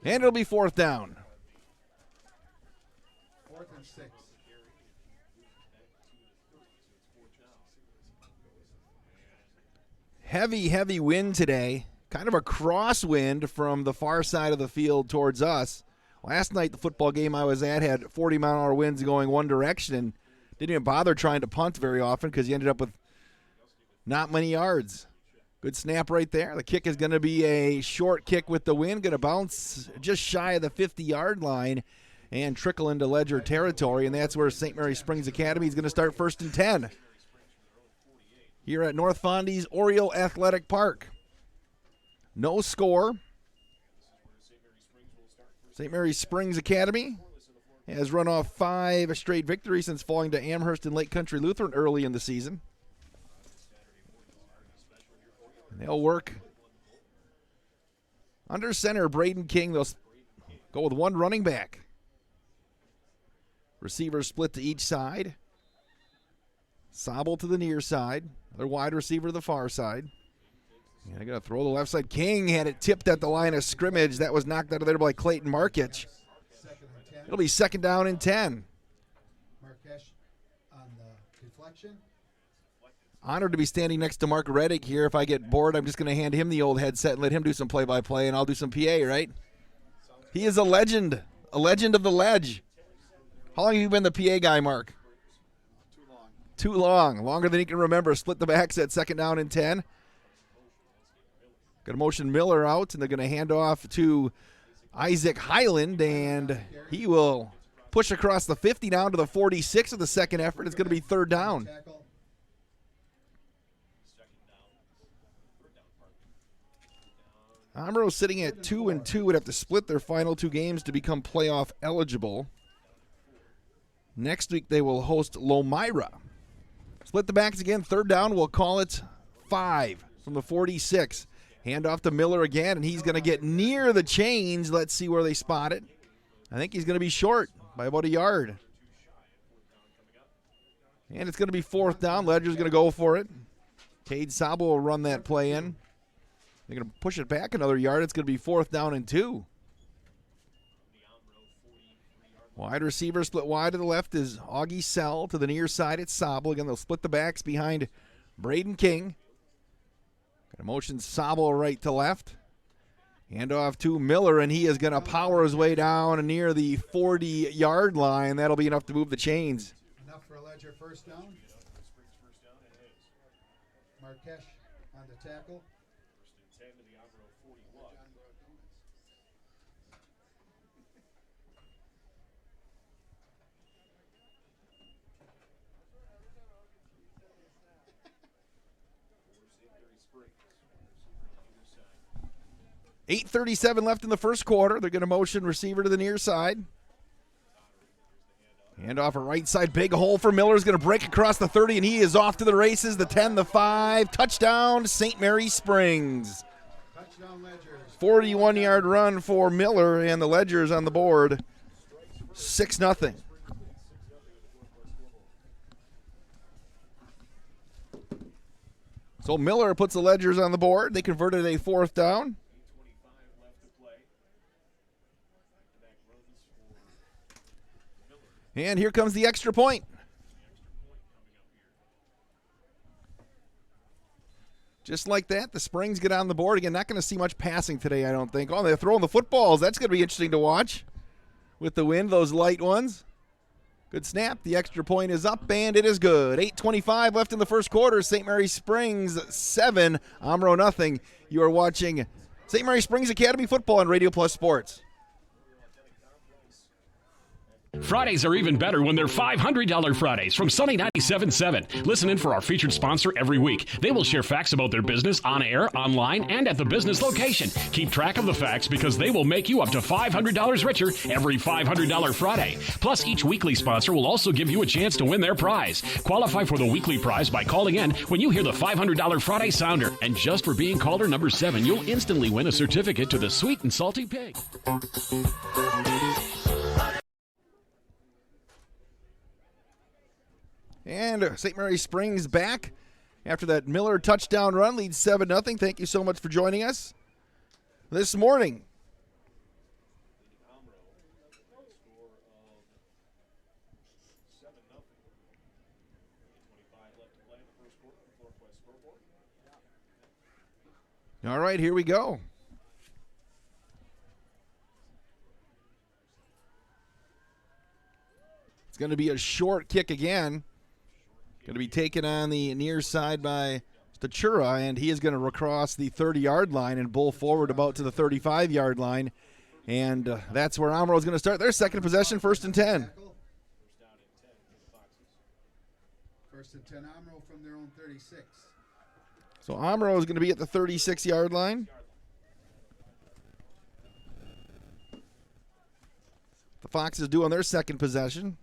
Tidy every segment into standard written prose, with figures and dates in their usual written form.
And it'll be fourth down. 4th and 6. Heavy wind today. Kind of a crosswind from the far side of the field towards us. Last night, the football game I was at had 40-mile-an-hour winds going one direction and didn't even bother trying to punt very often because you ended up with not many yards. Good snap right there. The kick is going to be a short kick with the wind, going to bounce just shy of the 50-yard line and trickle into Ledger territory, and that's where St. Mary Springs Academy is going to start 1st and 10 here at North Fondy's Oriole Athletic Park. No score. St. Mary Springs Academy has run off 5 straight victories since falling to Amherst and Lake Country Lutheran early in the season. And they'll work under center, Braden King. They'll go with one running back. Receivers split to each side. Sobel to the near side. Their wide receiver to the far side. And they're going to throw the left side. King had it tipped at the line of scrimmage. That was knocked out of there by Clayton Markich. It'll be 2nd down and 10. Marquesh on the deflection. Honored to be standing next to Mark Reddick here. If I get bored, I'm just going to hand him the old headset and let him do some play-by-play, and I'll do some PA, right? He is a legend of the ledge. How long have you been the PA guy, Mark? Too long. Longer than he can remember. Split the backs at 2nd down and 10. Going to motion Miller out, and they're going to hand off to Isaac Highland, and he will push across the 50 down to the 46 of the second effort. It's going to be 3rd down. Omro sitting at 2-2 would have to split their final 2 games to become playoff eligible. Next week they will host Lomira. Split the backs again. 3rd down. We'll call it 5 from the 46. Hand off to Miller again, and he's going to get near the chains. Let's see where they spot it. I think he's going to be short by about a yard. And it's going to be 4th down. Ledger's going to go for it. Cade Sabo will run that play in. They're going to push it back another yard. It's going to be 4th down and 2. Wide receiver split wide to the left is Augie Sell. To the near side, it's Sabo. Again, they'll split the backs behind Braden King. Going to motion Sabo right to left. Hand off to Miller, and he is going to power his way down near the 40-yard line. That'll be enough to move the chains. Enough for a Ledger 1st down. Marquesh on the tackle. 8:37 left in the first quarter. They're going to motion receiver to the near side. Hand off a right side. Big hole for Miller. Is going to break across the 30, and he is off to the races. The 10, the 5. Touchdown, St. Mary Springs. Touchdown Ledgers. 41-yard run for Miller, and the Ledgers on the board. 6-0. So Miller puts the Ledgers on the board. They converted a 4th down. And here comes the extra point. Just like that, the Springs get on the board. Again, not going to see much passing today, I don't think. Oh, they're throwing the footballs. That's going to be interesting to watch with the wind, those light ones. Good snap. The extra point is up, and it is good. 8:25 left in the first quarter. St. Mary Springs 7, Omro nothing. You are watching St. Mary Springs Academy football on Radio Plus Sports. Fridays are even better when they're $500 Fridays from Sunny 97.7. Listen in for our featured sponsor every week. They will share facts about their business on air, online, and at the business location. Keep track of the facts because they will make you up to $500 richer every $500 Friday. Plus, each weekly sponsor will also give you a chance to win their prize. Qualify for the weekly prize by calling in when you hear the $500 Friday sounder. And just for being caller number 7, you'll instantly win a certificate to the Sweet and Salty Pig. And St. Mary Springs back after that Miller touchdown run, leads 7-0. Thank you so much for joining us this morning. All right, here we go. It's going to be a short kick again. Going to be taken on the near side by Statura, and he is going to recross the 30-yard line and bowl forward about to the 35-yard line. And that's where Omro is going to start their second possession, 1st and 10. First and 10, Omro from their own 36. So Omro is going to be at the 36-yard line. The Foxes do on their second possession.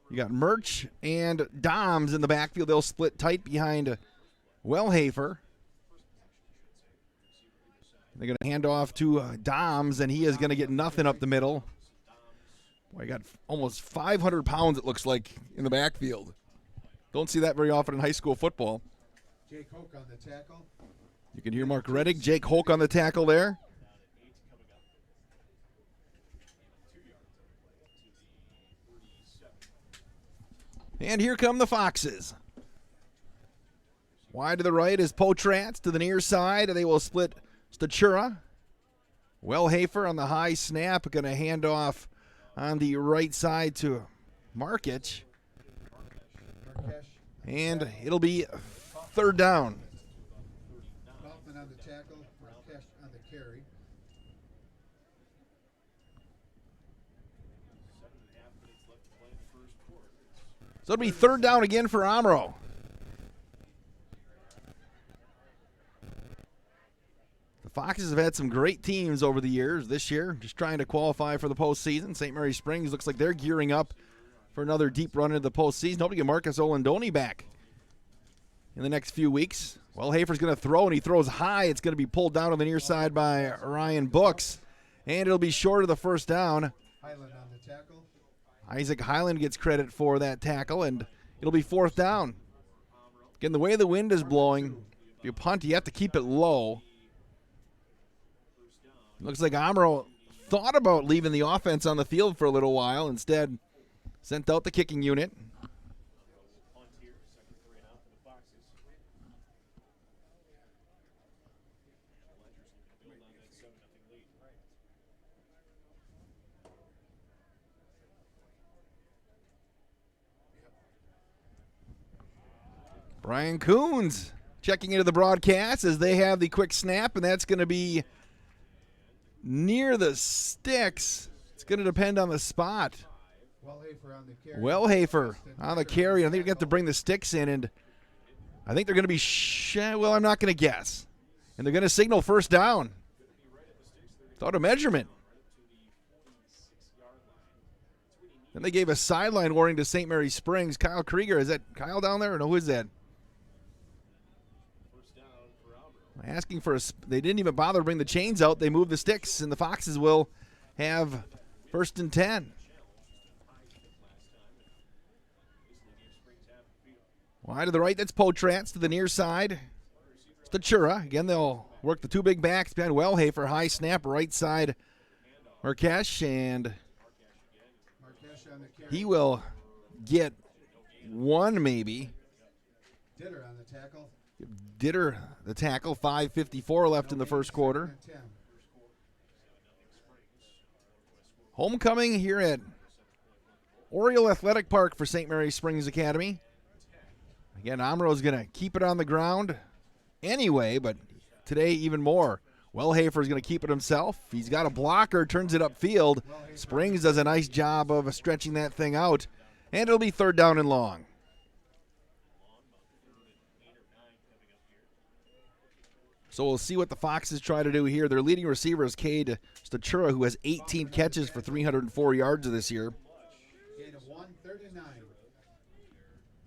You got Murch and Doms in the backfield. They'll split tight behind Wellhafer. They're going to hand off to Doms, and he is going to get nothing up the middle. Boy, got almost 500 pounds, it looks like, in the backfield. Don't see that very often in high school football. Jake Hoke on the tackle. You can hear Mark Reddick. Jake Hoke on the tackle there. And here come the Foxes. Wide to the right is Potrats. To the near side, they will split Statura. Wellhafer on the high snap. Going to hand off on the right side to Markic. And it'll be 3rd down. Kaufman on the tackle. Marquesh on the carry. So it'll be 3rd down again for Omro. The Foxes have had some great teams over the years. This year, just trying to qualify for the postseason. St. Mary Springs looks like they're gearing up for another deep run into the postseason. Hoping to get Marcus Olandoni back in the next few weeks. Well, Hafer's going to throw, and he throws high. It's going to be pulled down on the near side by Ryan Books, and it'll be short of the 1st down. Highland on the tackle. Isaac Highland gets credit for that tackle, and it'll be 4th down. Again, the way the wind is blowing, if you punt, you have to keep it low. Looks like Omro thought about leaving the offense on the field for a little while. Instead, sent out the kicking unit. Brian Coons checking into the broadcast as they have the quick snap, and that's going to be near the sticks. It's going to depend on the spot. Wellhafer on the carry. Wellhafer on the carry. I think they have to bring the sticks in, and I think they're going to be well, I'm not going to guess. And they're going to signal 1st down. Without a measurement. Then they gave a sideline warning to St. Mary Springs. Kyle Krieger, is that Kyle down there, or no, who is that? Asking for they didn't even bother to bring the chains out. They moved the sticks, and the Foxes will have 1st and 10. Wide to the right, that's Potrats. To the near side, Statura. Again, they'll work the 2 big backs behind Wellhafer. High snap, right side, Marquesh, and he will get 1 maybe. Ditter on the tackle. Ditter, the tackle, 5:54 left in the 1st quarter. Homecoming here at Oriole Athletic Park for St. Mary Springs Academy. Again, Omro is going to keep it on the ground anyway, but today even more. Wellhafer is going to keep it himself. He's got a blocker, turns it upfield. Springs does a nice job of stretching that thing out, and it'll be 3rd down and long. So we'll see what the Foxes try to do here. Their leading receiver is Cade Statura, who has 18 catches for 304 yards this year. Gain of 139.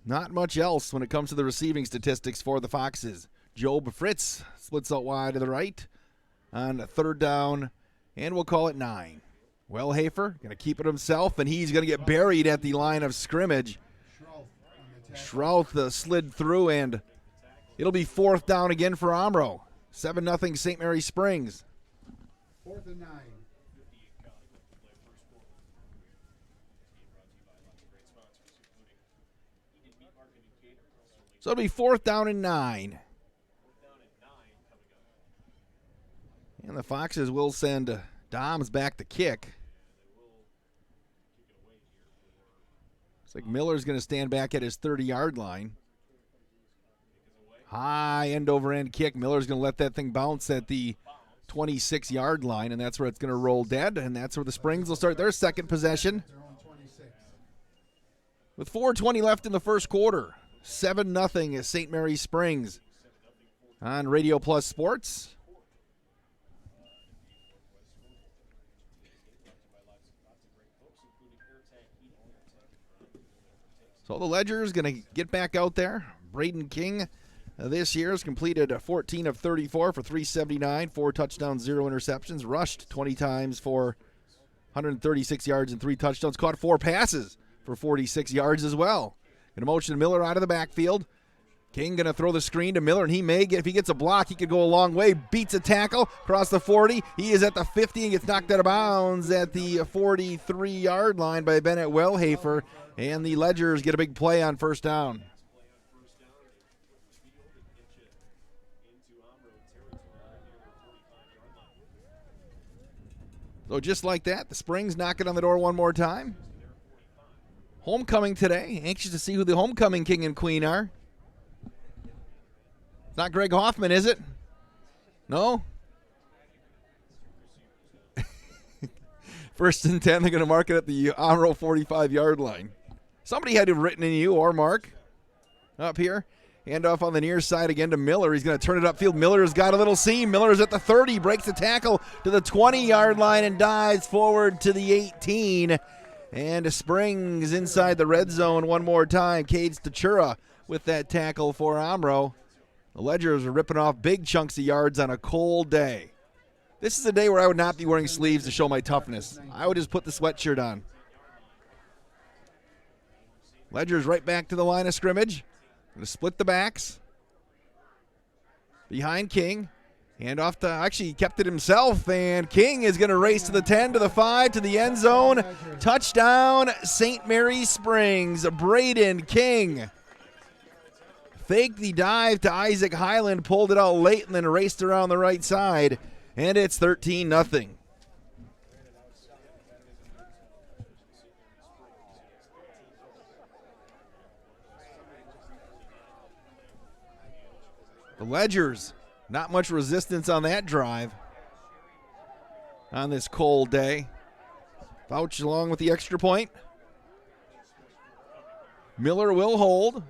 Not much else when it comes to the receiving statistics for the Foxes. Job Fritz splits out wide to the right on 3rd down, and we'll call it 9. Wellhafer going to keep it himself, and he's going to get buried at the line of scrimmage. Schrouth slid through, and it'll be 4th down again for Omro. 7-0 St. Mary Springs. 4th and 9. So it'll be 4th down and 9. And the Foxes will send Doms back to kick. Looks like Miller's going to stand back at his 30-yard line. High end-over-end kick. Miller's going to let that thing bounce at the 26-yard line, and that's where it's going to roll dead, and that's where the Springs will start their second possession. With 4:20 left in the first quarter, 7-0 is St. Mary's Springs on Radio Plus Sports. So the Ledger is going to get back out there. Braden King this year has completed 14 of 34 for 379, 4 touchdowns, 0 interceptions, rushed 20 times for 136 yards and 3 touchdowns, caught 4 passes for 46 yards as well. Going to motion Miller out of the backfield. King going to throw the screen to Miller, and he may get, if he gets a block, he could go a long way. Beats a tackle across the 40. He is at the 50 and gets knocked out of bounds at the 43-yard line by Bennett Wellhafer, and the Ledgers get a big play on first down. So just like that, the Springs knock it on the door one more time. Homecoming today. Anxious to see who the homecoming king and queen are. It's not Greg Hoffman, is it? No? 1st and 10, they're going to mark it at the Omro 45-yard line. Somebody had it written in you, or Mark, up here. Handoff on the near side again to Miller. He's going to turn it upfield. Miller's got a little seam. Miller's at the 30, breaks the tackle to the 20-yard line and dives forward to the 18. And Springs inside the red zone one more time. Cade Stachura with that tackle for Omro. The Ledgers are ripping off big chunks of yards on a cold day. This is a day where I would not be wearing sleeves to show my toughness. I would just put the sweatshirt on. Ledgers right back to the line of scrimmage. Going to split the backs. Behind King. Hand off to, actually he kept it himself, and King is going to race to the 10, to the 5, to the end zone. Touchdown, St. Mary's Springs. Braden King faked the dive to Isaac Highland, pulled it out late, and then raced around the right side, and it's 13-0. The Ledgers, not much resistance on that drive on this cold day. Fouch along with the extra point. Miller will hold.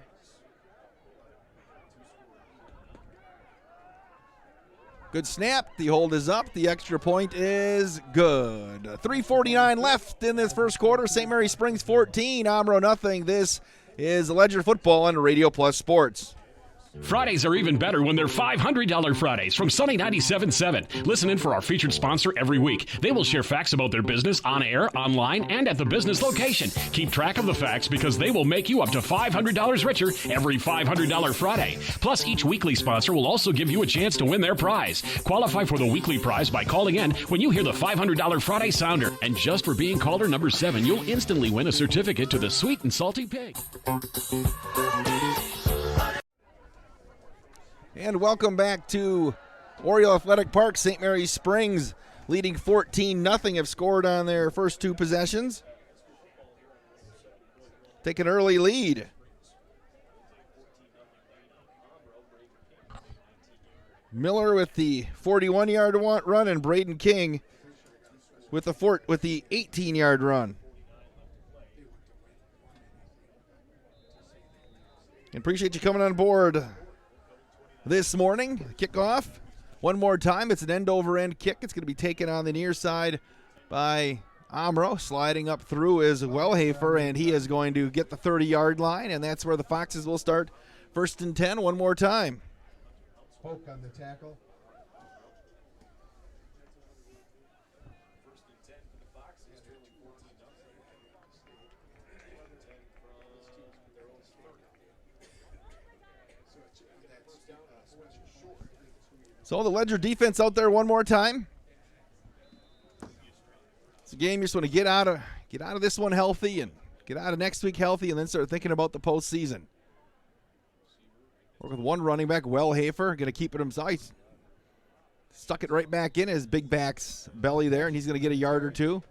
Good snap. The hold is up. The extra point is good. 3:49 left in this first quarter. St. Mary Springs 14, Omro nothing. This is Ledger Football on Radio Plus Sports. Fridays are even better when they're $500 Fridays from Sunny 97.7. Listen in for our featured sponsor every week. They will share facts about their business on air, online, and at the business location. Keep track of the facts because they will make you up to $500 richer every $500 Friday. Plus, each weekly sponsor will also give you a chance to win their prize. Qualify for the weekly prize by calling in when you hear the $500 Friday sounder. And just for being caller number 7, you'll instantly win a certificate to the Sweet and Salty Pig. And welcome back to Oriole Athletic Park. St. Mary's Springs leading 14-0, have scored on their first 2 possessions. Take an early lead. Miller with the 41-yard run, and Braden King with the 18-yard run. And appreciate you coming on board this morning. Kickoff one more time. It's an end-over-end kick. It's going to be taken on the near side by Omro. Sliding up through is Wellhafer, and he is going to get the 30-yard line, and that's where the Foxes will start 1st and 10 one more time. Poke on the tackle. So the Ledger defense out there one more time. It's a game you just want to get out of this one healthy and get out of next week healthy, and then start thinking about the postseason. Work with one running back, Wellhafer, going to keep it himself. He stuck it right back in his big back's belly there, and he's going to get a yard or two.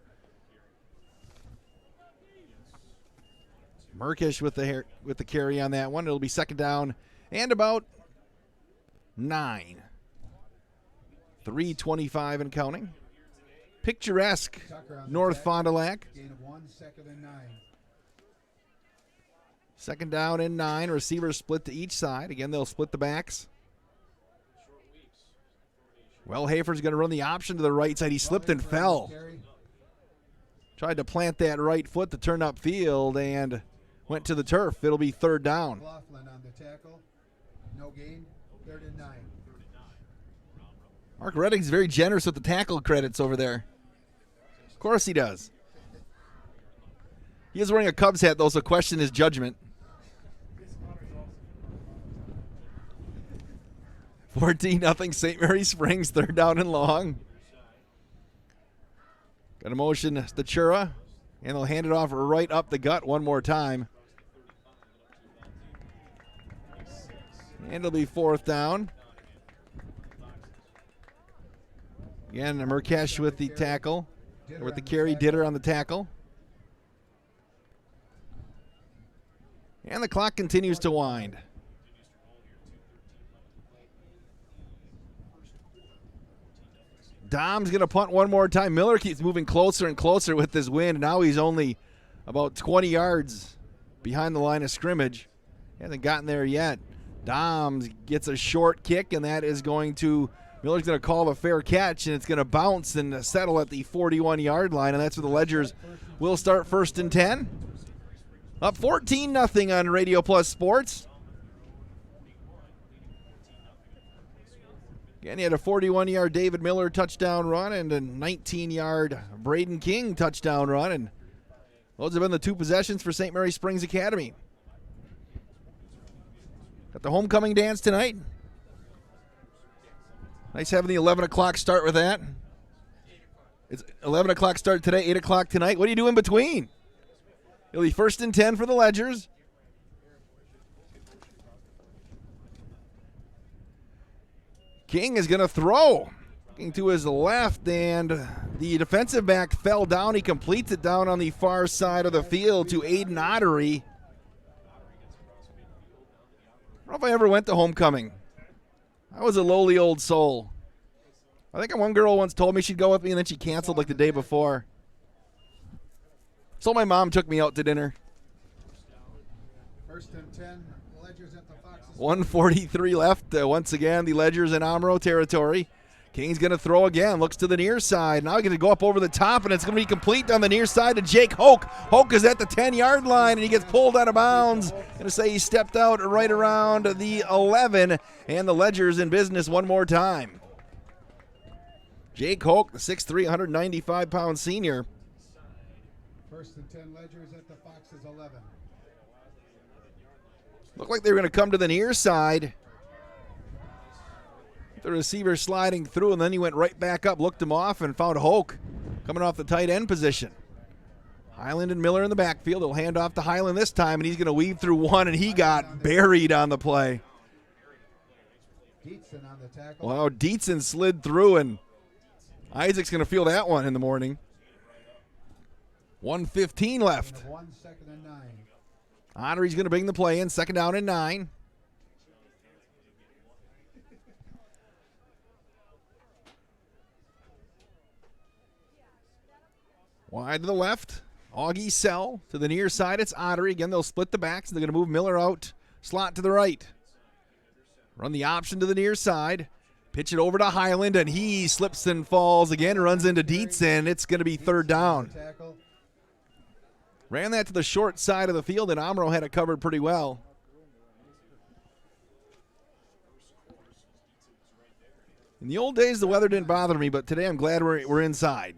Merkish with the carry on that one. It'll be second down and about 9. 3:25 and counting. Picturesque North Fond du Lac. Gain of 1, 2nd and 9. Second down and 9. Receivers split to each side. Again, they'll split the backs. Wellhafer's going to run the option to the right side. He slipped and fell. Tried to plant that right foot to turn upfield and went to the turf. It'll be third down. Laughlin on the tackle. No gain. 3rd and 9. Mark Redding's very generous with the tackle credits over there. Of course he does. He is wearing a Cubs hat, though, so question his judgment. 14-0 St. Mary Springs, third down and long. Got a motion Stachura, and they'll hand it off right up the gut one more time. And it'll be fourth down. Again, Merkesh with the tackle, or with the carry, Ditter on the tackle. And the clock continues to wind. Dom's going to punt one more time. Miller keeps moving closer and closer with this wind. Now he's only about 20 yards behind the line of scrimmage. He hasn't gotten there yet. Doms gets a short kick, and that is going to, Miller's going to call a fair catch, and it's going to bounce and settle at the 41-yard line, and that's where the Ledgers will start first and 10. Up 14-0 on Radio Plus Sports. Again, he had a 41-yard David Miller touchdown run and a 19-yard Braden King touchdown run, and those have been the two possessions for St. Mary Springs Academy. Got the homecoming dance tonight. Nice having the 11 o'clock start with that. It's 11 o'clock start today, 8 o'clock tonight. What do you do in between? It'll be first and 10 for the Ledgers. King is going to throw. Looking to his left, and the defensive back fell down. He completes it down on the far side of the field to Aiden Ottery. I don't know if I ever went to homecoming. I was a lowly old soul. I think one girl once told me she'd go with me, and then she canceled like the day before. So my mom took me out to dinner. First and 10. Ledgers at the Foxes. 1:43 left. Once again, the Ledgers in Omro territory. King's going to throw again. Looks to the near side. Now he's going to go up over the top, and it's going to be complete on the near side to Jake Hoke. Hoke is at the 10-yard line, and he gets pulled out of bounds. Going to say he stepped out right around the 11, and the Ledgers in business one more time. Jake Hoke, the 6'3", 195-pound senior. First and 10, Ledgers at the Foxes 11. Looked like they were going to come to the near side. The receiver sliding through, and then he went right back up, looked him off, and found Hoke coming off the tight end position. Highland and Miller in the backfield. They'll hand off to Highland this time, and he's going to weave through one, and he got buried on the play. Dietzen on the tackle. Wow, Dietzen slid through, and Isaac's going to feel that one in the morning. 1:15 left. 1 2nd and 9. Ottery's going to bring the play in, second down and 9. Wide to the left. Augie Sell to the near side. It's Ottery. Again, they'll split the backs. They're going to move Miller out. Slot to the right. Run the option to the near side. Pitch it over to Highland, and he slips and falls again. Runs into Dietzen. It's going to be third down. Ran that to the short side of the field, and Omro had it covered pretty well. In the old days, the weather didn't bother me, but today I'm glad we're inside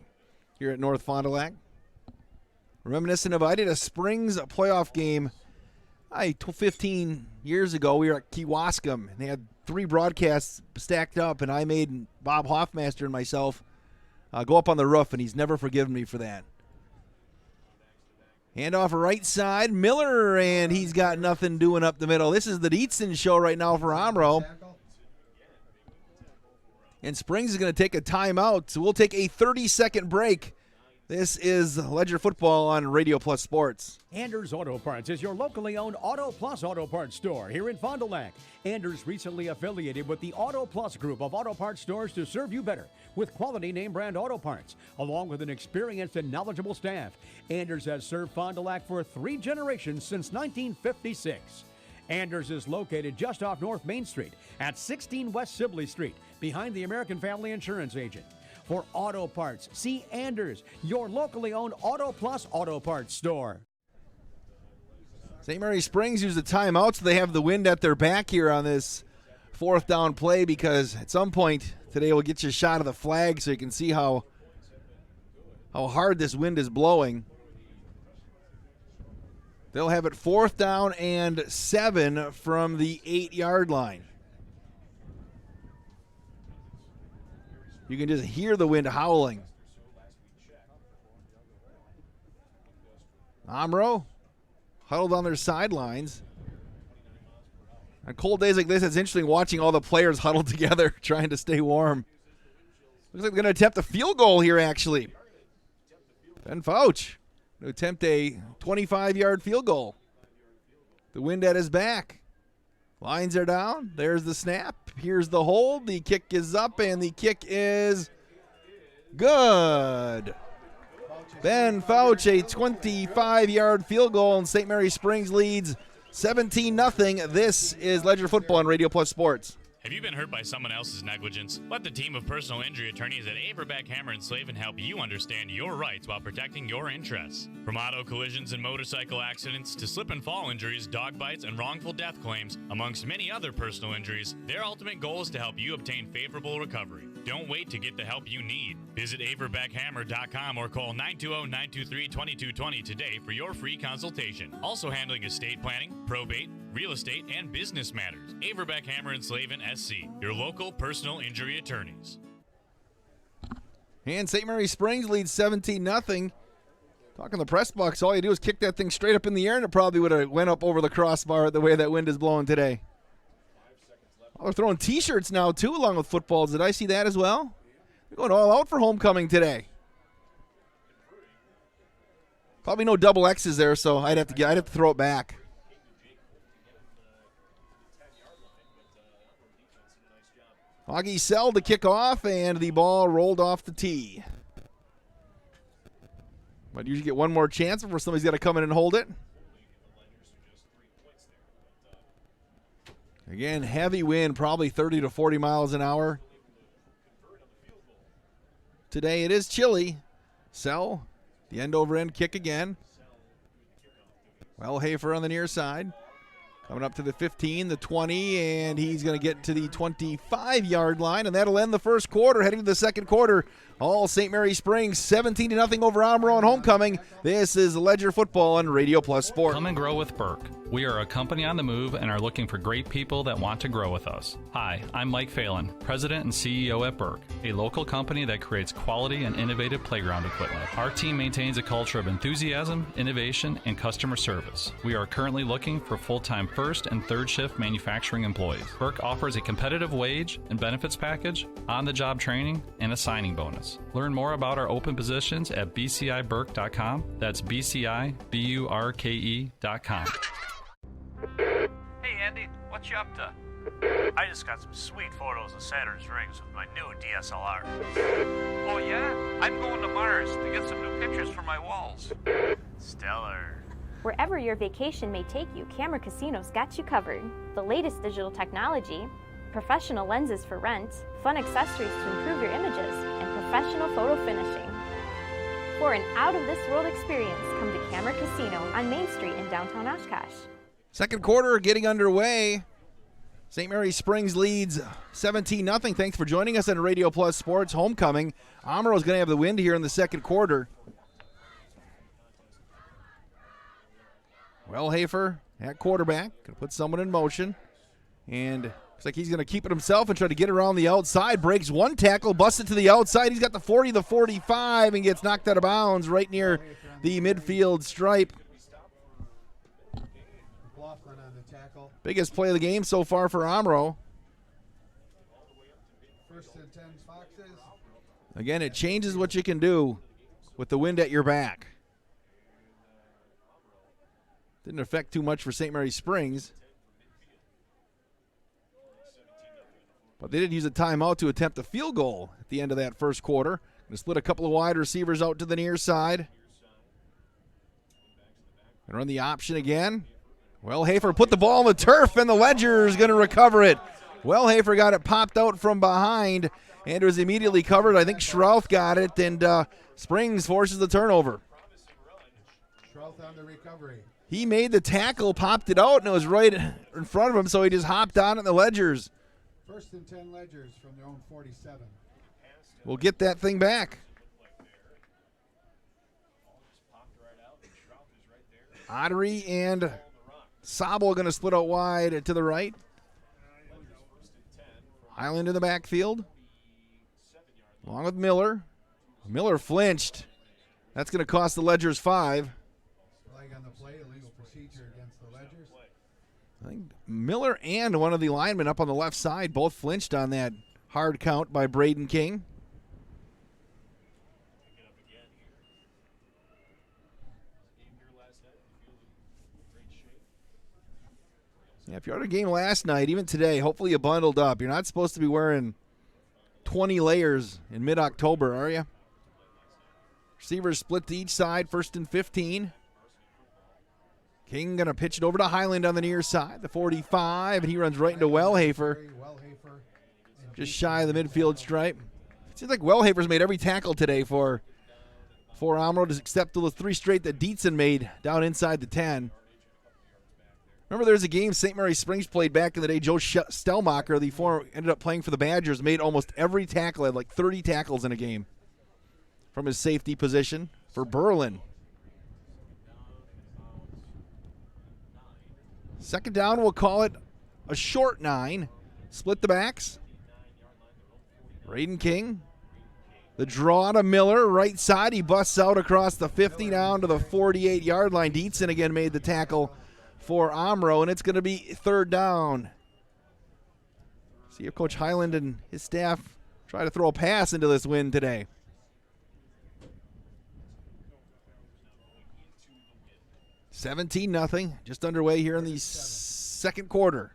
here at North Fond du Lac. Reminiscent of, I did a Springs playoff game 15 years ago. We were at Kewaskum, and they had 3 broadcasts stacked up, and I made Bob Hoffmaster and myself go up on the roof, and he's never forgiven me for that. Hand off right side, Miller, and he's got nothing doing up the middle. This is the Dietzen show right now for Omro. And Springs is going to take a timeout, so we'll take a 30-second break. This is Ledger Football on Radio Plus Sports. Anders Auto Parts is your locally owned Auto Plus Auto Parts store here in Fond du Lac. Anders recently affiliated with the Auto Plus group of auto parts stores to serve you better with quality name brand auto parts, along with an experienced and knowledgeable staff. Anders has served Fond du Lac for 3 generations since 1956. Anders is located just off North Main Street at 16 West Sibley Street, behind the American Family Insurance Agent. For auto parts, see Anders, your locally owned Auto Plus Auto Parts store. St. Mary Springs used the timeout, so they have the wind at their back here on this 4th down play, because at some point today we'll get you a shot of the flag so you can see how hard this wind is blowing. They'll have it 4th down and 7 from the 8-yard line. You can just hear the wind howling. Omro huddled on their sidelines. On cold days like this, it's interesting watching all the players huddled together trying to stay warm. Looks like they're going to attempt a field goal here, actually. Ben Fouch to attempt a 25-yard field goal. The wind at his back. Lines are down. There's the snap. Here's the hold. The kick is up, and the kick is good. Ben Fouch, a 25-yard field goal, and St. Mary Springs leads 17-0. This is Ledger Football on Radio Plus Sports. Have you been hurt by someone else's negligence? Let the team of personal injury attorneys at Averbeck, Hammer & Slavin help you understand your rights while protecting your interests. From auto collisions and motorcycle accidents to slip and fall injuries, dog bites, and wrongful death claims, amongst many other personal injuries, their ultimate goal is to help you obtain favorable recovery. Don't wait to get the help you need. Visit averbeckhammer.com or call 920-923-2220 today for your free consultation. Also handling estate planning, probate, real estate, and business matters. Averbeck, Hammer & Slavin, SC, your local personal injury attorneys. And St. Mary Springs leads 17-0. Talking the press box, all you do is kick that thing straight up in the air, and it probably would have went up over the crossbar the way that wind is blowing today. Oh, they're throwing T-shirts now, too, along with footballs. Did I see that as well? They're going all out for homecoming today. Probably no double X's there, so I'd have to throw it back. Augie Sell to kick off, and the ball rolled off the tee. Might usually get one more chance before somebody's got to come in and hold it. Again, heavy wind, probably 30 to 40 miles an hour. Today it is chilly. Sell, the end-over-end kick again. Well, Hafer on the near side. Coming up to the 15, the 20, and he's going to get to the 25-yard line, and that'll end the first quarter. Heading to the second quarter, all St. Mary Springs 17-0 over Omro on homecoming. This is Ledger Football on Radio Plus Sport. Come and grow with Burke. We are a company on the move and are looking for great people that want to grow with us. Hi, I'm Mike Phelan, President and CEO at Burke, a local company that creates quality and innovative playground equipment. Our team maintains a culture of enthusiasm, innovation, and customer service. We are currently looking for full-time first and third shift manufacturing employees. Burke offers a competitive wage and benefits package, on-the-job training, and a signing bonus. Learn more about our open positions at bciburke.com. That's bciburke.com. Hey Andy, what you up to? I just got some sweet photos of Saturn's rings with my new DSLR. Oh yeah? I'm going to Mars to get some new pictures for my walls. Stellar. Wherever your vacation may take you, Camera Casino's got you covered. The latest digital technology, professional lenses for rent, fun accessories to improve your images, and professional photo finishing. For an out-of-this-world experience, come to Camera Casino on Main Street in downtown Oshkosh. Second quarter getting underway. St. Mary Springs leads 17-0. Thanks for joining us on Radio Plus Sports Homecoming. Omro is going to have the wind here in the second quarter. Well, Hafer at quarterback. Going to put someone in motion. And looks like he's going to keep it himself and try to get around the outside. Breaks one tackle, busts it to the outside. He's got the 40, the 45, and gets knocked out of bounds right near the midfield stripe. Hoffman on the tackle. Biggest play of the game so far for Omro. 1st and 10 Foxes. Again, it changes what you can do with the wind at your back. Didn't affect too much for St. Mary Springs. But they did use a timeout to attempt a field goal at the end of that first quarter. Going to split a couple of wide receivers out to the near side. Going to run the option again. Wellhafer put the ball on the turf, and the Ledger is going to recover it. Wellhafer got it popped out from behind, and it was immediately covered. I think Schrouth got it, and Springs forces the turnover. Schrouth on the recovery. He made the tackle, popped it out, and it was right in front of him, so he just hopped on it in the Ledgers. 1st and 10 Ledgers from their own 47. We'll get that thing back. Ottery and Sobel going to split out wide to the right. Highland in the backfield, along with Miller. Miller flinched. That's going to cost the Ledgers 5. Flag on the play, illegal procedure against the Ledgers. I think Miller and one of the linemen up on the left side both flinched on that hard count by Braden King. Yeah, if you're at a game last night, even today, hopefully you bundled up. You're not supposed to be wearing 20 layers in mid-October, are you? Receivers split to each side, 1st and 15. King going to pitch it over to Highland on the near side, the 45, and he runs right into Wellhafer, just shy of the midfield stripe. It seems like Wellhafer's made every tackle today for Omro, except the 3 straight that Dietzen made down inside the 10. Remember, there's a game St. Mary Springs played back in the day. Joe Stelmacher, the former, ended up playing for the Badgers, made almost every tackle, had like 30 tackles in a game from his safety position for Berlin. 2nd down, we'll call it a short 9. Split the backs. Braden King. The draw to Miller, right side. He busts out across the 50 down to the 48-yard line. Dietzen again made the tackle for Omro, and it's going to be 3rd down. See if Coach Highland and his staff try to throw a pass into this win today. $17-0, just underway here in the second quarter.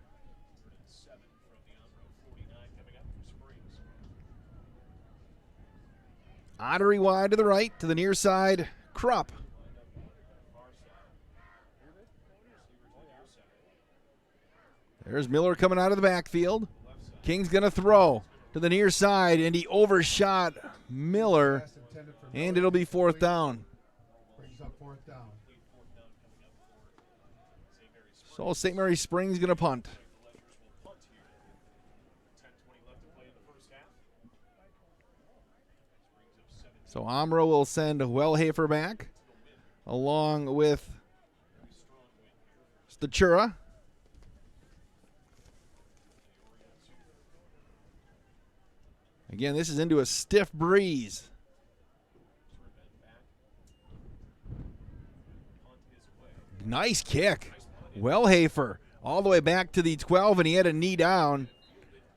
Ottery wide to the right, to the near side, Krupp. There's Miller coming out of the backfield. King's going to throw to the near side, and he overshot Miller, and it'll be 4th down. Brings up 4th down. So St. Mary Springs going to punt. So Omro will send Wellhafer back, along with Stachura. Again, this is into a stiff breeze. Nice kick. Wellhafer all the way back to the 12, and he had a knee down.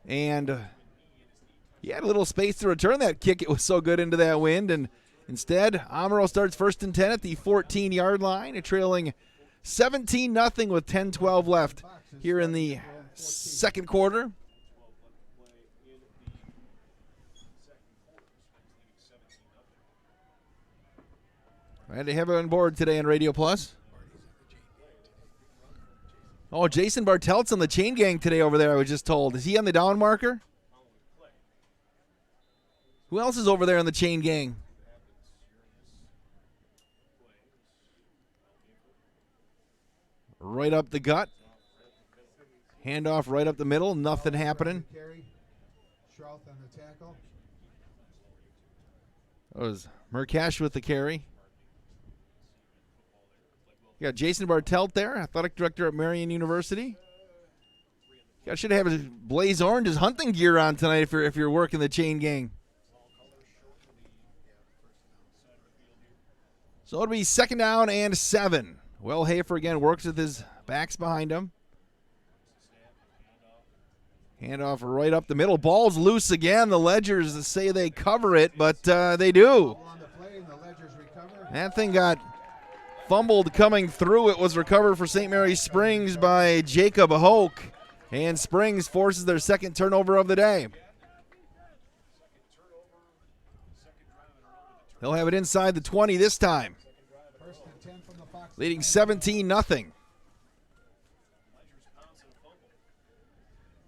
And he had a little space to return that kick. It was so good into that wind. And instead, Omro starts 1st and 10 at the 14-yard line, trailing 17-0 with 10-12 left here in the second quarter. Glad to have you on board today on Radio Plus. Oh, Jason Bartelt's on the chain gang today over there, I was just told. Is he on the down marker? Who else is over there on the chain gang? Right up the gut. Handoff right up the middle. Nothing happening. Schrouth on the tackle. That was Murkash with the carry. You got Jason Bartelt there, athletic director at Marion University. You should have his blaze orange, his hunting gear on tonight if you're working the chain gang. So it'll be 2nd down and 7. Wellhafer again works with his Backs behind him. Handoff right up the middle. Ball's loose again. The Ledgers say they cover it, but they do. On the play, and the Ledgers recover. That thing got fumbled coming through. It was recovered for St. Mary's Springs by Jacob Hoke. And Springs forces their second turnover of the day. They'll have it inside the 20 this time. First and 10 from the Fox. Leading 17-0.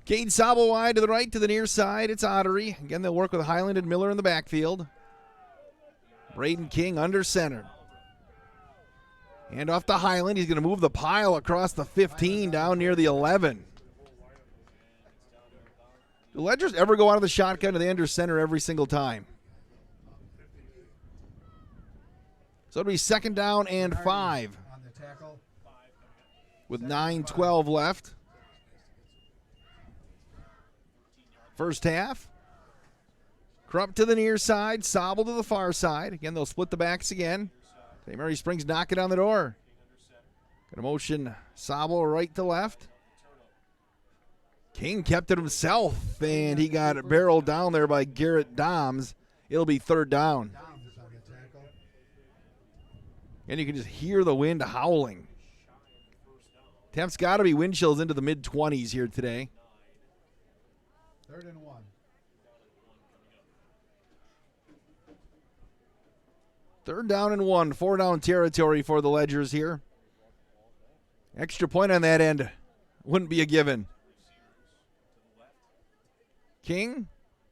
Cade Sabo wide to the right, to the near side. It's Ottery. Again, they'll work with Highland and Miller in the backfield. Braden King under center. Hand off to Highland. He's going to move the pile across the 15 down near the 11. Do Ledgers ever go out of the shotgun to the under center every single time? So it'll be second down and 5 On the tackle. with 9:12 left. First half. Crump to the near side, Sobel to the far side. Again, they'll split the backs again. St. Mary Springs knocking on the door. Got a motion Sobel right to left. King kept it himself, and he got barreled down there by Garrett Doms. It'll be third down. Downs on the tackle. And you can just hear the wind howling. Temp's got to be wind chills into the mid-20s here today. 3rd and 1. Third down and 1, 4-down territory for the Ledgers here. Extra point on that end wouldn't be a given. King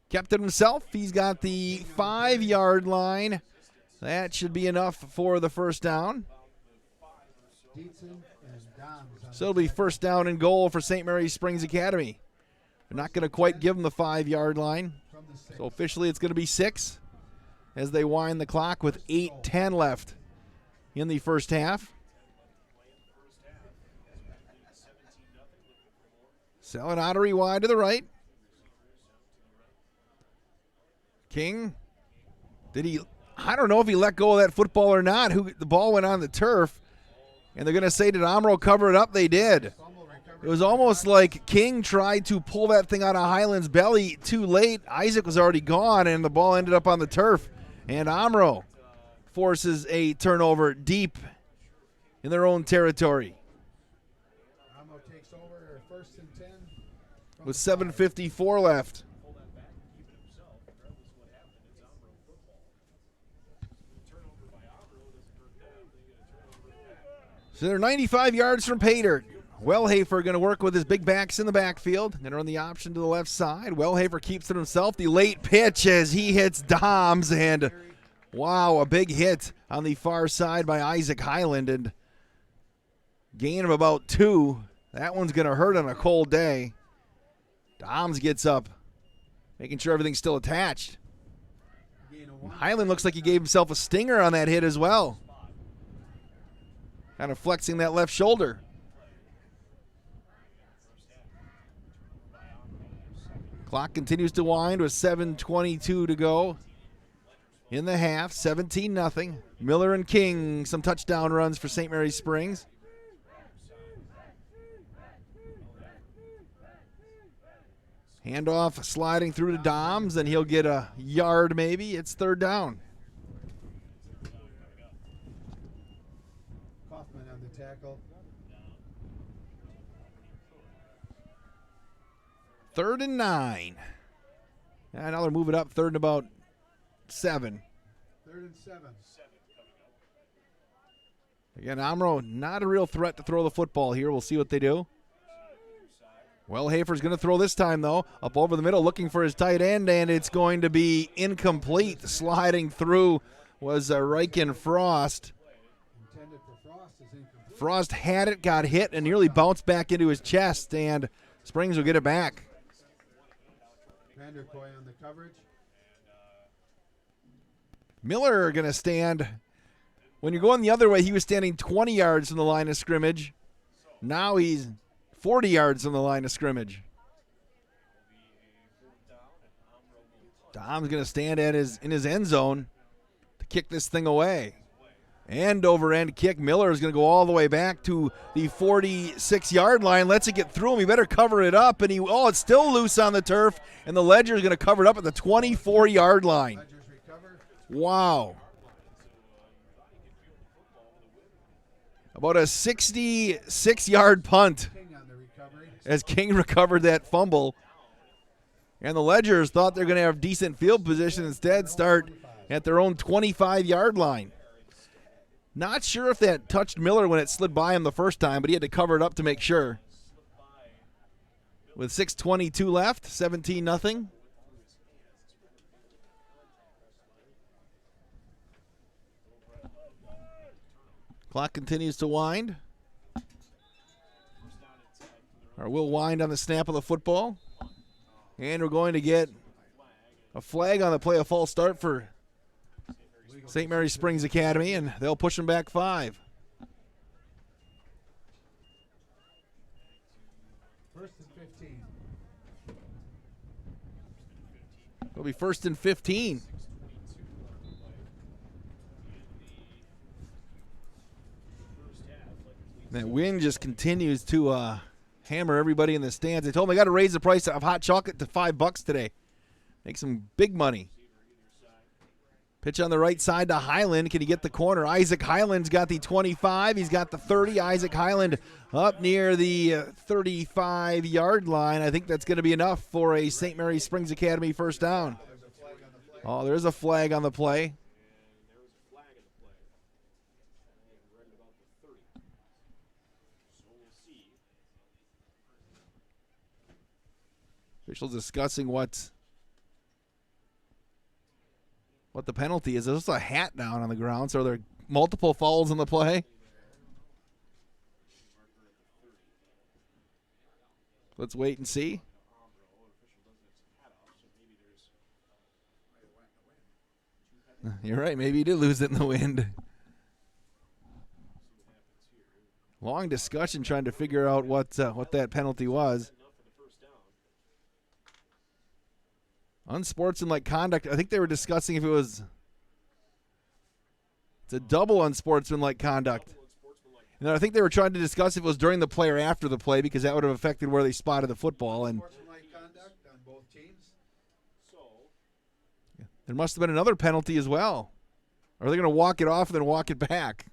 kept it himself. He's got the 5-yard line. That should be enough for the first down. Dietzen and Downs on So it'll be first down and goal for St. Mary's Springs Academy. They're not going to quite give them the 5-yard line. from the 6. So officially it's going to be 6 as they wind the clock with 8:10 left in the first half. Selling Ottery wide to the right. King, I don't know if he let go of that football or not. The ball went on the turf, and they're going to say, did Omro cover it up? They did. It was almost like King tried to pull that thing out of Highland's belly too late. Isaac was already gone, and the ball ended up on the turf. And Omro forces a turnover deep in their own territory. Omro takes over 1st and 10. With 7:54 left. So they're 95 yards from Pater. Wellhafer going to work with his big backs in the backfield. Going to run the option to the left side. Wellhafer keeps it himself. The late pitch as he hits Doms. And, wow, a big hit on the far side by Isaac Highland. And gain of about 2. That one's going to hurt on a cold day. Doms gets up, making sure everything's still attached. Highland looks like he gave himself a stinger on that hit as well. Kind of flexing that left shoulder. Clock continues to wind with 7:22 to go in the half. 17-0. Miller and King, some touchdown runs for St. Mary's Springs. Handoff sliding through to Doms, and he'll get a yard maybe. It's third down. Kaufman on the tackle. 3rd and 9. And now they're moving up 3rd and about 7. 3rd and 7. Again, Omro, not a real threat to throw the football here. We'll see what they do. Wellhafer's going to throw this time, though. Up over the middle, looking for his tight end, and it's going to be incomplete. Sliding through was Riken Frost. Intended for Frost is incomplete. Frost had it, got hit, and nearly bounced back into his chest, and Springs will get it back. Vanderkoy on the coverage. Miller going to stand. When you're going the other way, he was standing 20 yards from the line of scrimmage. Now he's 40 yards from the line of scrimmage. Dom's going to stand in his end zone to kick this thing away. End over end kick. Miller is going to go all the way back to the 46-yard line. Lets it get through him. He better cover it up. And it's still loose on the turf. And the Ledger is going to cover it up at the 24-yard line. Wow. About a 66-yard punt as King recovered that fumble. And the Ledgers thought they're going to have decent field position. Instead, start at their own 25-yard line. Not sure if that touched Miller when it slid by him the first time, but he had to cover it up to make sure. With 6:22 left, 17-0. Clock continues to wind. Or will wind on the snap of the football. And we're going to get a flag on the play, a false start for St. Mary Springs Academy, and they'll push them back 5. First and 15. It'll be 1st and 15. That wind just continues to hammer everybody in the stands. They told me I got to raise the price of hot chocolate to $5 today. Make some big money. Pitch on the right side to Highland. Can he get the corner? Isaac Highland's got the 25. He's got the 30. Isaac Highland up near the 35-yard line. I think that's going to be enough for a St. Mary Springs Academy first down. Oh, there's a flag on the play. Officials discussing what the penalty is. There's a hat down on the ground, so are there multiple fouls in the play? Let's wait and see. You're right. Maybe he did lose it in the wind. Long discussion trying to figure out what that penalty was. Unsportsmanlike conduct. I think they were discussing if it's a double unsportsmanlike conduct. And I think they were trying to discuss if it was during the play or after the play, because that would have affected where they spotted the football. And Conduct on both teams. There must have been another penalty as well. Or are they going to walk it off and then walk it back?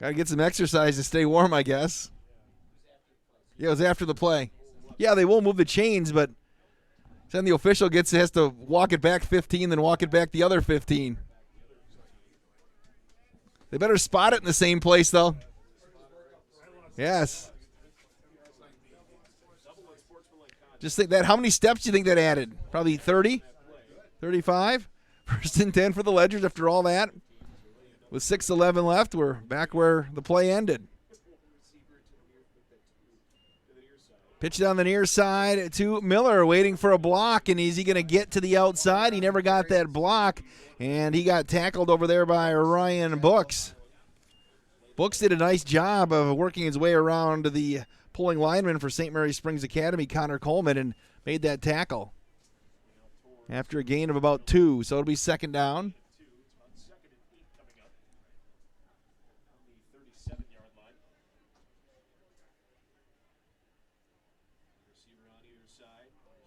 Got to get some exercise to stay warm, I guess. Yeah, it was after the play. Yeah, they will move the chains, but then the official has to walk it back 15, then walk it back the other 15. They better spot it in the same place, though. Yes. Just think that. How many steps do you think that added? Probably 30? 35? 1st and 10 for the Ledgers after all that. With 6:11 left, we're back where the play ended. Pitch down the near side to Miller, waiting for a block, and is he going to get to the outside? He never got that block, and he got tackled over there by Ryan Books. Books did a nice job of working his way around the pulling lineman for St. Mary Springs Academy, Connor Coleman, and made that tackle after a gain of about 2. So it'll be 2nd down.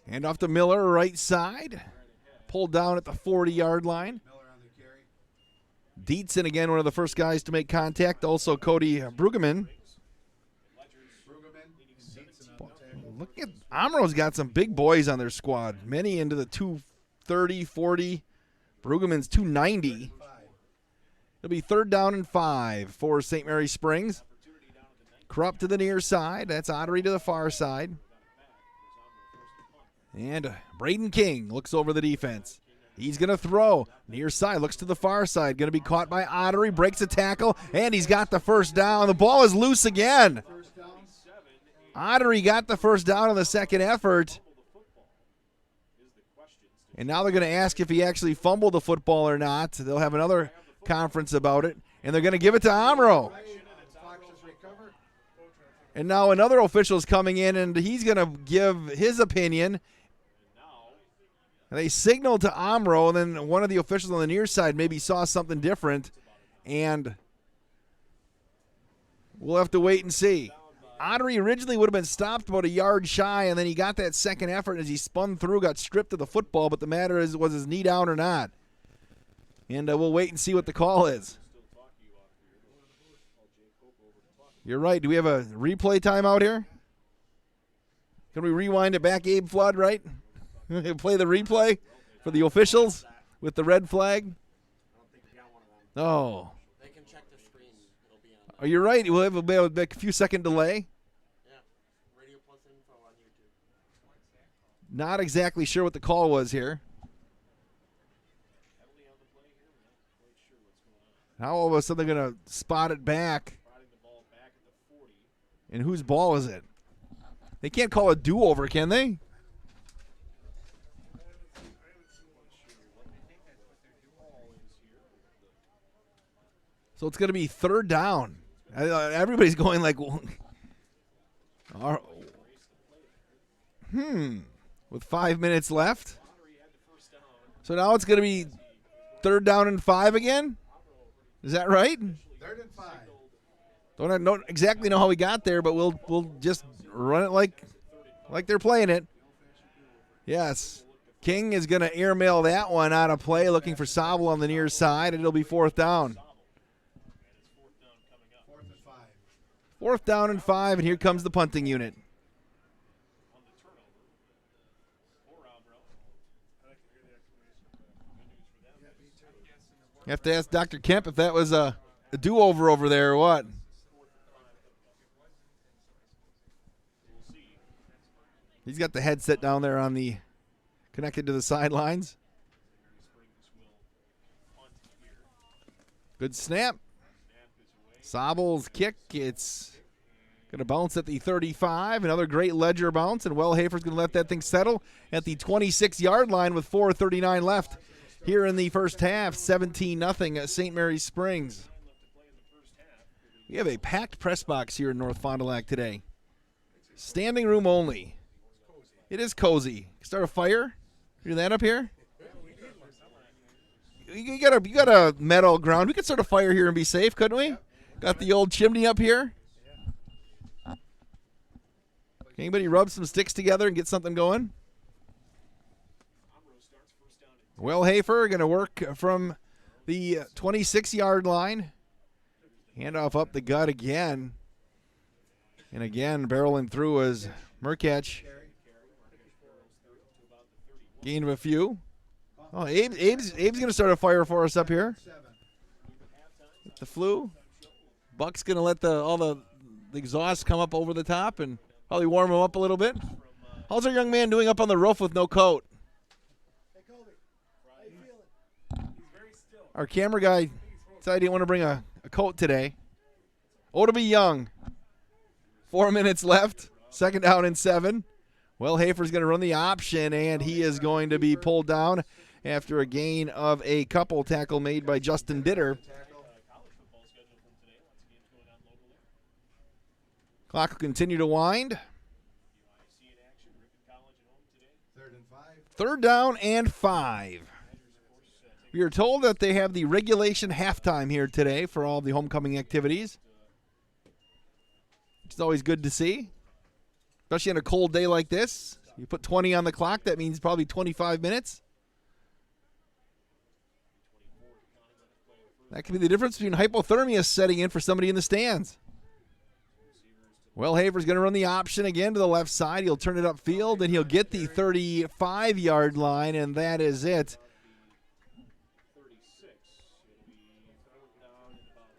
Hand off to Miller, right side. Pulled down at the 40-yard line. Dietzen, again, one of the first guys to make contact. Also Cody Brueggemann. Look at Omro's got some big boys on their squad. Many into the 230, 40. Brueggemann's 290. It'll be 3rd down and 5 for St. Mary Springs. Krupp to the near side. That's Ottery to the far side. And Braden King looks over the defense. He's going to throw. Near side, looks to the far side. Going to be caught by Ottery, breaks a tackle, and he's got the first down. The ball is loose again. Ottery got the first down on the second effort. And now they're going to ask if he actually fumbled the football or not. They'll have another conference about it, and they're going to give it to Omro. And now another official is coming in, and he's going to give his opinion. And they signaled to Omro, and then one of the officials on the near side maybe saw something different, and we'll have to wait and see. Ottery originally would have been stopped about a yard shy, and then he got that second effort as he spun through, got stripped of the football, but the matter is, was his knee down or not? And we'll wait and see what the call is. You're right. Do we have a replay timeout here? Can we rewind it back, Abe Flood, right? Play the replay for the officials with the red flag? Oh. They can check the screen. It'll be on. Oh, you're right. We'll have a few second delay. Yeah. Radio Plus info on YouTube. Not exactly sure what the call was here. How all of a sudden they're going to spot it back? And whose ball is it? They can't call a do-over, can they? So it's going to be third down. Everybody's going like, with 5 minutes left. So now it's going to be third down and 5 again? Is that right? 3rd and 5. Don't exactly know how we got there, but we'll just run it like they're playing it. Yes. King is going to airmail that one out of play, looking for Sobel on the near side, and it'll be 4th down. 4th and 5. 4th down and 5, and here comes the punting unit. You have to ask Dr. Kemp if that was a do-over over there or what. He's got the headset down there on the connected to the sidelines. Good snap. Sobel's kick. It's going to bounce at the 35. Another great ledger bounce, and Wellhafer's going to let that thing settle at the 26-yard line with 4:39 left here in the first half. 17-0 at St. Mary's Springs. We have a packed press box here in North Fond du Lac today. Standing room only. It is cozy. Start a fire? Do that up here? You got a metal ground. We could start a fire here and be safe, couldn't we? Got the old chimney up here. Anybody rub some sticks together and get something going? Wellhafer going to work from the 26-yard line. Handoff up the gut again. And again, barreling through as Merkach. Gain of a few. Oh, Abe's going to start a fire for us up here. With the flu. Buck's going to let all the exhaust come up over the top and probably warm him up a little bit. How's our young man doing up on the roof with no coat? Hey, Colby. How you feeling? He's very still. Our camera guy decided he didn't want to bring a coat today. To be young. 4 minutes left. 2nd down and 7. Wellhafer's going to run the option, and he is going to be pulled down after a gain of a couple. Tackle made by Justin Ditter. Clock will continue to wind. 3rd and 5. 3rd down and 5. We are told that they have the regulation halftime here today for all the homecoming activities. It's always good to see, especially on a cold day like this. You put 20 on the clock, that means probably 25 minutes. That could be the difference between hypothermia setting in for somebody in the stands. Wellhafer's going to run the option again to the left side. He'll turn it upfield, and he'll get the 35-yard line, and that is it.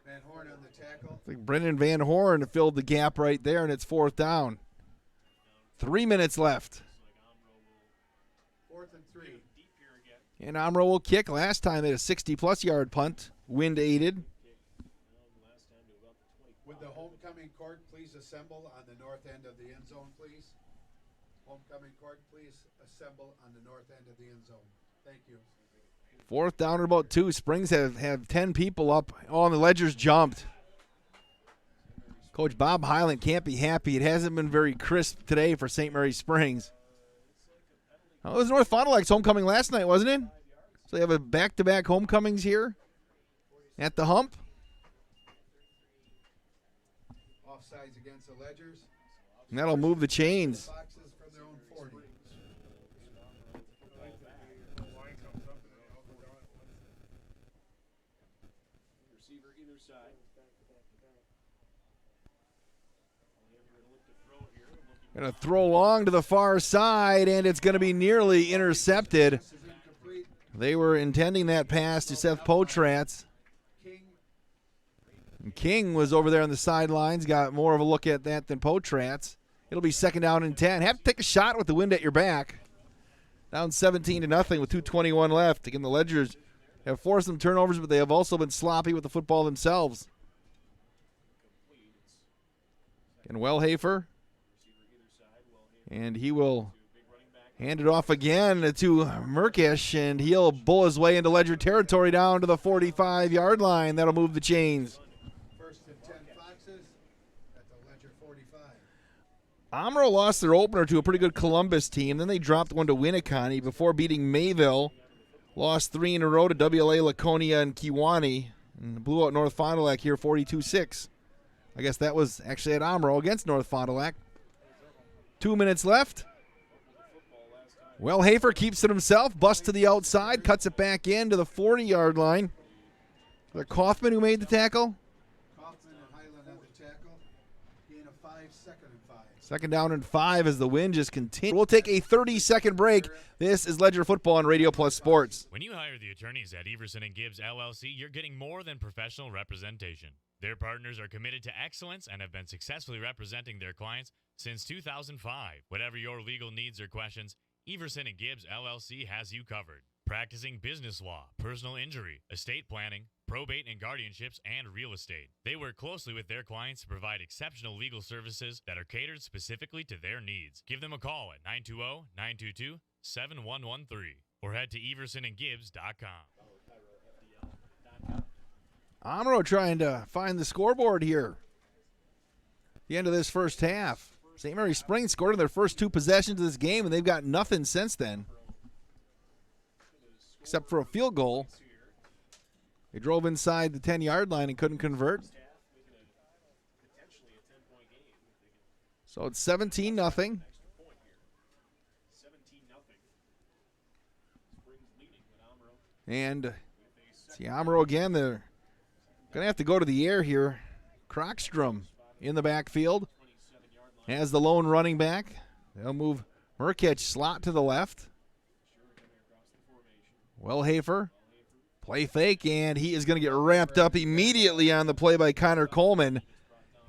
Van Horn on the tackle. I think Brendan Van Horn filled the gap right there, and it's 4th down. 3 minutes left. 4th and 3. And Omro will kick. Last time they had a 60-plus yard punt, wind aided. Would the homecoming court please assemble on the north end of the end zone, please? Homecoming court, please assemble on the north end of the end zone. Thank you. 4th down and about 2. Springs have 10 people up. Oh, and the ledger's jumped. Coach Bob Highland can't be happy. It hasn't been very crisp today for St. Mary's Springs. Oh, it was North Fond du Lac's homecoming last night, wasn't it? So they have a back-to-back homecomings here at the hump. Offsides against the Ledgers. And that'll move the chains. Foxes from their own 40. Receiver either side. Going to throw long to the far side, and it's going to be nearly intercepted. They were intending that pass to Seth Potratz. And King was over there on the sidelines, got more of a look at that than Potratz. It'll be 2nd down and 10. Have to take a shot with the wind at your back. Down 17-0 with 2:21 left. Again, the Ledgers have forced some turnovers, but they have also been sloppy with the football themselves. And Wellhafer. And he will hand it off again to Merkish, and he'll bull his way into Ledger territory down to the 45-yard line. That'll move the chains. 1st and 10 Foxes at the Ledger 45. Omro lost their opener to a pretty good Columbus team. Then they dropped one to Winneconne before beating Mayville. Lost 3 in a row to WLA, Laconia, and Kewanee. And blew out North Fond du Lac here 42-6. I guess that was actually at Omro against North Fond du Lac. 2 minutes left. Wellhafer keeps it himself. Busts to the outside. Cuts it back in to the 40-yard line. The Kaufman who made the tackle. Kaufman and Highland on the tackle. Gain of 5, 2nd and 5. 2nd down and 5 as the wind just continues. We'll take a 30-second break. This is Ledger Football on Radio Plus Sports. When you hire the attorneys at Everson & Gibbs LLC, you're getting more than professional representation. Their partners are committed to excellence and have been successfully representing their clients since 2005. Whatever your legal needs or questions, Everson & Gibbs LLC has you covered. Practicing business law, personal injury, estate planning, probate and guardianships, and real estate. They work closely with their clients to provide exceptional legal services that are catered specifically to their needs. Give them a call at 920-922-7113 or head to eversonandgibbs.com. Omro trying to find the scoreboard here. The end of this first half. St. Mary Springs scored in their first 2 possessions of this game, and they've got nothing since then, except for a field goal. They drove inside the 10-yard line and couldn't convert. So it's 17-0. And see Omro again. They're going to have to go to the air here. Crockstrom in the backfield as the lone running back. They'll move Merkich slot to the left. Wellhafer, play fake, and he is going to get wrapped up immediately on the play by Connor Coleman.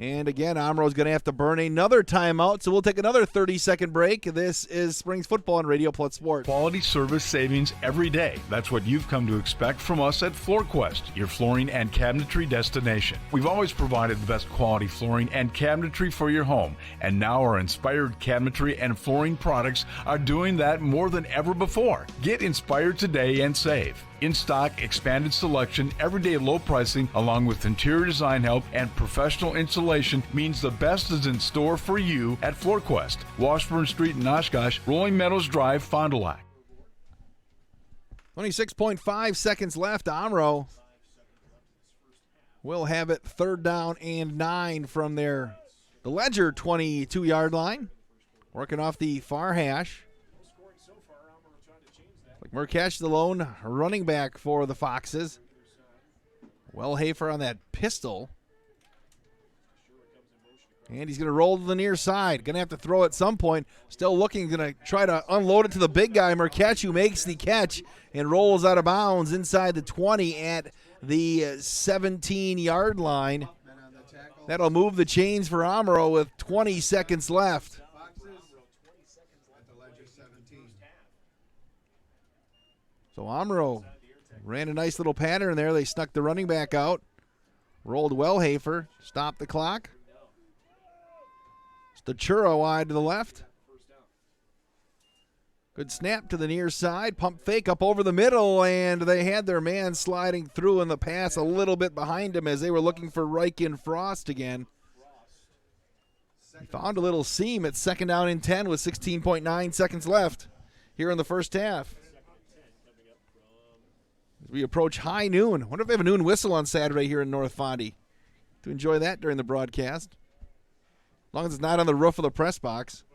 And again, Omro's going to have to burn another timeout, so we'll take another 30-second break. This is Springs Football on Radio Plus Sports. Quality service savings every day. That's what you've come to expect from us at FloorQuest, your flooring and cabinetry destination. We've always provided the best quality flooring and cabinetry for your home, and now our inspired cabinetry and flooring products are doing that more than ever before. Get inspired today and save. In-stock, expanded selection, everyday low pricing, along with interior design help and professional installation means the best is in store for you at FloorQuest, Washburn Street in Oshkosh, Rolling Meadows Drive, Fond du Lac. 26.5 seconds left. Omro will have it 3rd down and 9 from the Ledger 22-yard line. Working off the far hash. Merkesh, the lone running back for the Foxes. Wellhafer on that pistol. And he's going to roll to the near side. Going to have to throw at some point. Still looking, going to try to unload it to the big guy, Merkesh, who makes the catch and rolls out of bounds inside the 20 at the 17-yard line. That'll move the chains for Omro with 20 seconds left. So Omro ran a nice little pattern there. They snuck the running back out. Rolled Wellhafer. Stopped the clock. Stachura wide to the left. Good snap to the near side. Pump fake up over the middle, and they had their man sliding through in the pass a little bit behind him as they were looking for Reichen Frost again. He found a little seam at 2nd down and 10 with 16.9 seconds left. here in the first half. As we approach high noon. I wonder if they have a noon whistle on Saturday here in North Fondy. To enjoy that during the broadcast. As long as it's not on the roof of the press box.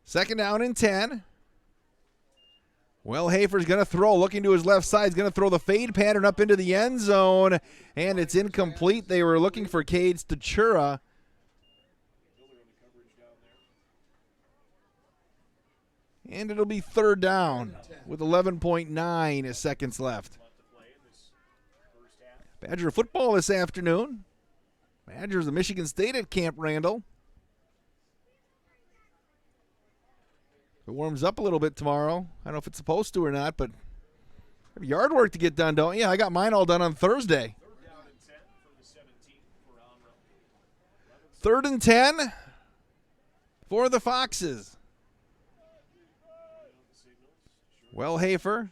Second down and 10. Well, Hafer's going to throw, looking to his left side. He's going to throw the fade pattern up into the end zone, and it's incomplete. They were looking for Cade Stachura. And it'll be third down with 11.9 seconds left. Badger football this afternoon. Badgers of Michigan State at Camp Randall. It warms up a little bit tomorrow. I don't know if it's supposed to or not, but I have yard work to get done, don't you? I got mine all done on Thursday. 3rd and 10 for the Foxes. Well, Hafer,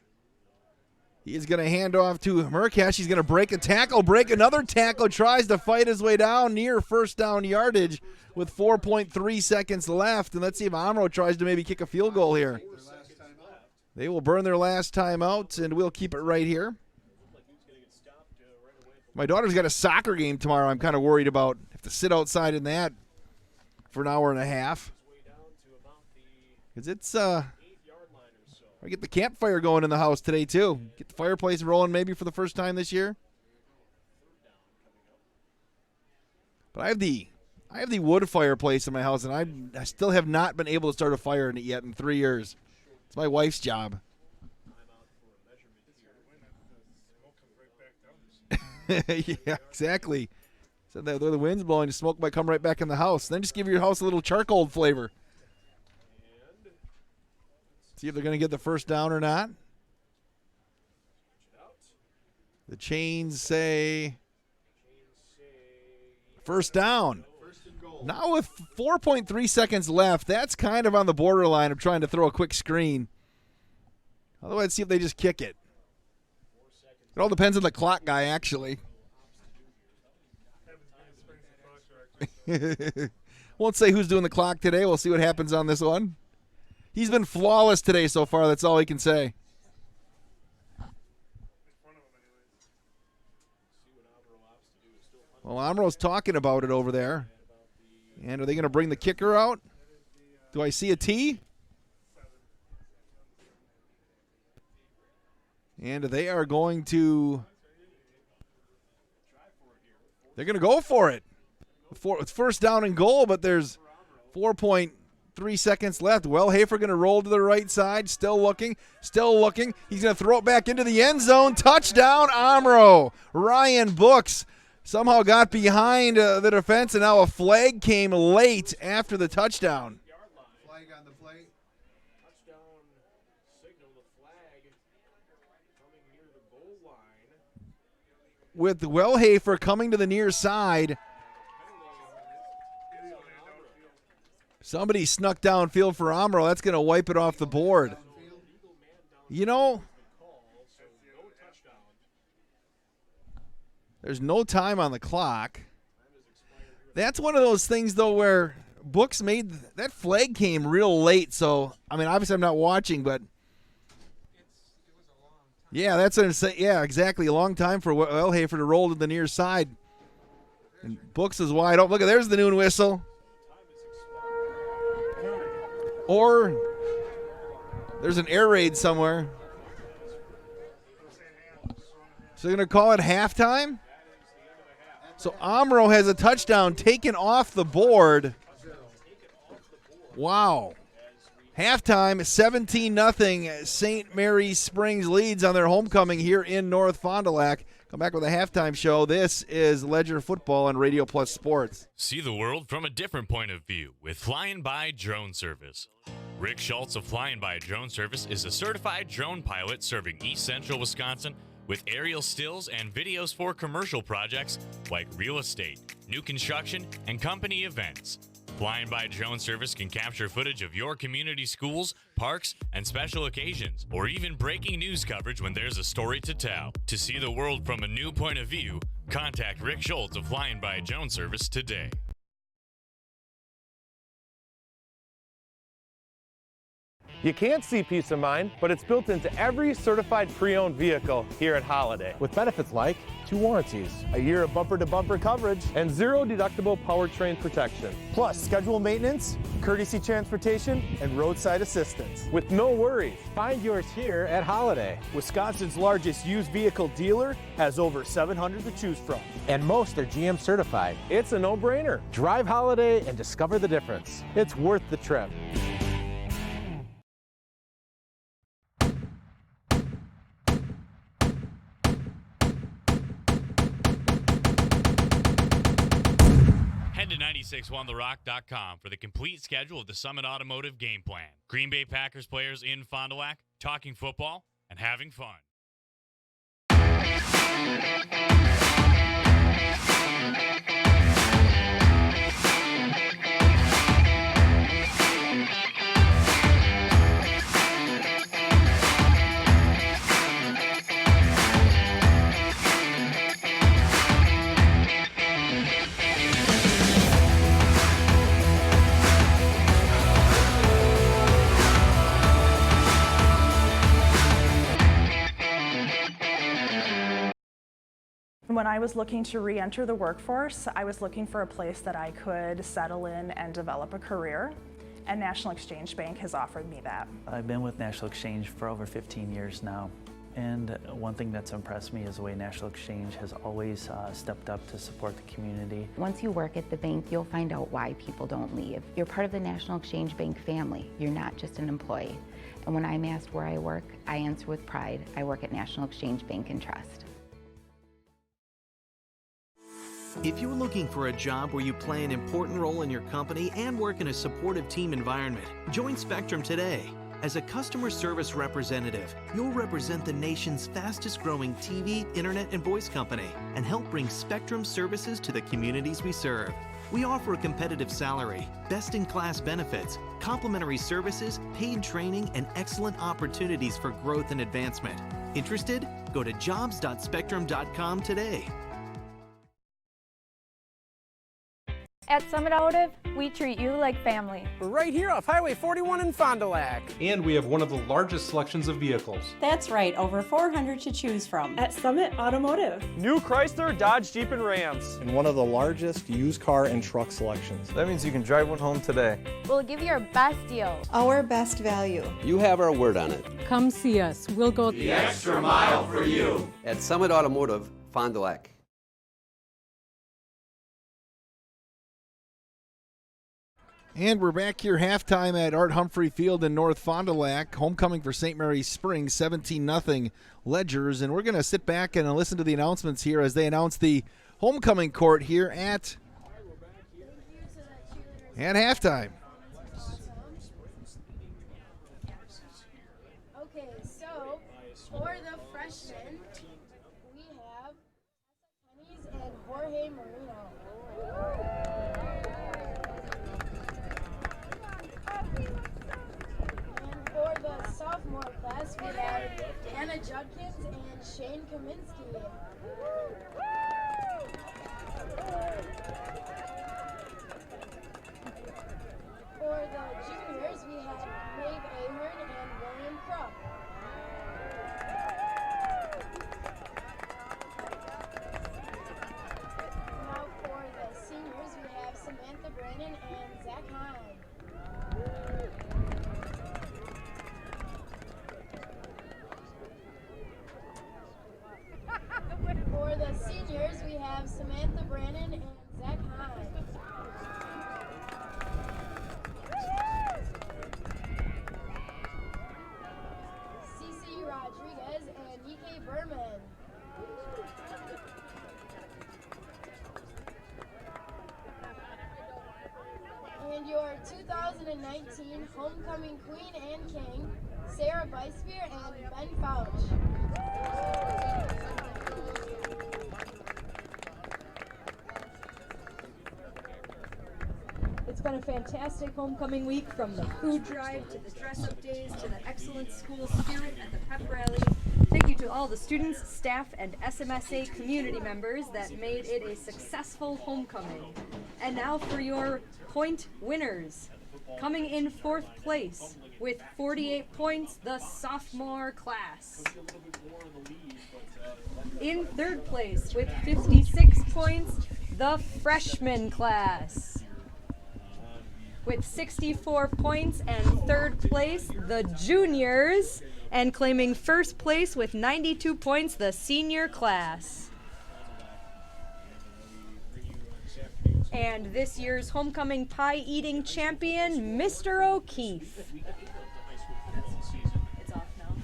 he is going to hand off to Murkash. He's going to break a tackle, break another tackle, tries to fight his way down near first down yardage with 4.3 seconds left. And let's see if Omro tries to maybe kick a field goal here. They will burn their last time out, and we'll keep it right here. My daughter's got a soccer game tomorrow I'm kind of worried about. Have to sit outside in that for an hour and a half. Because it's, I get the campfire going in the house today, too. Get the fireplace rolling maybe for the first time this year. But I have the wood fireplace in my house, and I still have not been able to start a fire in it yet in 3 years. It's my wife's job. Yeah, exactly. So that the wind's blowing, the smoke might come right back in the house. Then just give your house a little charcoal flavor. See if they're going to get the first down or not. The chains say first down. Now with 4.3 seconds left, that's kind of on the borderline of trying to throw a quick screen. Otherwise, see if they just kick it. It all depends on the clock guy, actually. Won't say who's doing the clock today. We'll see what happens on this one. He's been flawless today so far. That's all he can say. Well, Omro's talking about it over there. And are they going to bring the kicker out? Do I see a T? And they are going to... They're going to go for it. It's first down and goal, but there's 4.3 seconds left. Well, Hafer going to roll to the right side. Still looking. He's going to throw it back into the end zone. Touchdown, Omro. Ryan Books somehow got behind the defense, and now a flag came late after the touchdown. Flag on the play. Touchdown signal, the flag coming near the goal line. With Will Hafer coming to the near side. Somebody snuck downfield for Omro. That's going to wipe it off the board. You know, there's no time on the clock. That's one of those things, though, where Books made that flag came real late. So, I mean, obviously I'm not watching, but yeah, that's what I'm saying. Yeah, exactly. A long time for Hafer to roll to the near side. And Books is wide open. Look, there's the noon whistle. Or there's an air raid somewhere. So they're going to call it halftime? So Omro has a touchdown taken off the board. Wow. Halftime, 17-0. St. Mary's Springs leads on their homecoming here in North Fond du Lac. Come back with a halftime show. This is Ledger Football on Radio Plus Sports. See the world from a different point of view with Flying By Drone Service. Rick Schultz of Flying By Drone Service is a certified drone pilot serving East Central Wisconsin with aerial stills and videos for commercial projects like real estate, new construction, and company events. Flying By Drone Service can capture footage of your community schools, parks, and special occasions, or even breaking news coverage when there's a story to tell. To see the world from a new point of view, Contact Rick Schultz of Flying by Jones Service today. You can't see peace of mind, but it's built into every certified pre-owned vehicle here at Holiday. With benefits like 2 warranties, a year of bumper-to-bumper coverage, and 0 deductible powertrain protection. Plus, scheduled maintenance, courtesy transportation, and roadside assistance. With no worries. Find yours here at Holiday. Wisconsin's largest used vehicle dealer has over 700 to choose from. And most are GM certified. It's a no-brainer. Drive Holiday and discover the difference. It's worth the trip. Head to 961therock.com for the complete schedule of the Summit Automotive game plan. Green Bay Packers players in Fond du Lac, talking football and having fun. When I was looking to re-enter the workforce, I was looking for a place that I could settle in and develop a career, and National Exchange Bank has offered me that. I've been with National Exchange for over 15 years now, and one thing that's impressed me is the way National Exchange has always stepped up to support the community. Once you work at the bank, you'll find out why people don't leave. You're part of the National Exchange Bank family. You're not just an employee. And when I'm asked where I work, I answer with pride. I work at National Exchange Bank and Trust. If you're looking for a job where you play an important role in your company and work in a supportive team environment, join Spectrum today. As a customer service representative, you'll represent the nation's fastest growing TV, internet, and voice company and help bring Spectrum services to the communities we serve. We offer a competitive salary, best-in-class benefits, complimentary services, paid training, and excellent opportunities for growth and advancement. Interested? Go to jobs.spectrum.com today. At Summit Automotive, we treat you like family. We're right here off Highway 41 in Fond du Lac. And we have one of the largest selections of vehicles. That's right, over 400 to choose from. At Summit Automotive. New Chrysler, Dodge, Jeep, and Rams. And one of the largest used car and truck selections. That means you can drive one home today. We'll give you our best deal. Our best value. You have our word on it. Come see us. We'll go the extra mile for you. At Summit Automotive, Fond du Lac. And we're back here halftime at Art Humphrey Field in North Fond du Lac. Homecoming for St. Mary's Springs, 17-0 Ledgers. And we're going to sit back and listen to the announcements here as they announce the homecoming court here at halftime. Okay, so for the freshmen, we have Kenny's and Jorge Marino. For the sophomore class, we have Anna Judkins and Shane Kaminsky. For the juniors, we have Maeve Ahern and William Krupp. Now for the seniors, we have Samantha Brennan and Zach Hine. For the seniors, we have Samantha Brannon and Zach Hine. CC Rodriguez and E.K. Berman. And your 2019 Homecoming Queen and King, Sarah Weisbier and Ben Fouch. It's been a fantastic homecoming week, from the food drive to the dress-up days to the excellent school spirit at the pep rally. Thank you to all the students, staff, and SMSA community members that made it a successful homecoming. And now for your point winners. Coming in 4th place with 48 points, the sophomore class. In 3rd place with 56 points, the freshman class. With 64 points and 3rd place, the juniors. And claiming 1st place with 92 points, the senior class. And this year's homecoming pie eating champion, Mr. O'Keefe. It's off now.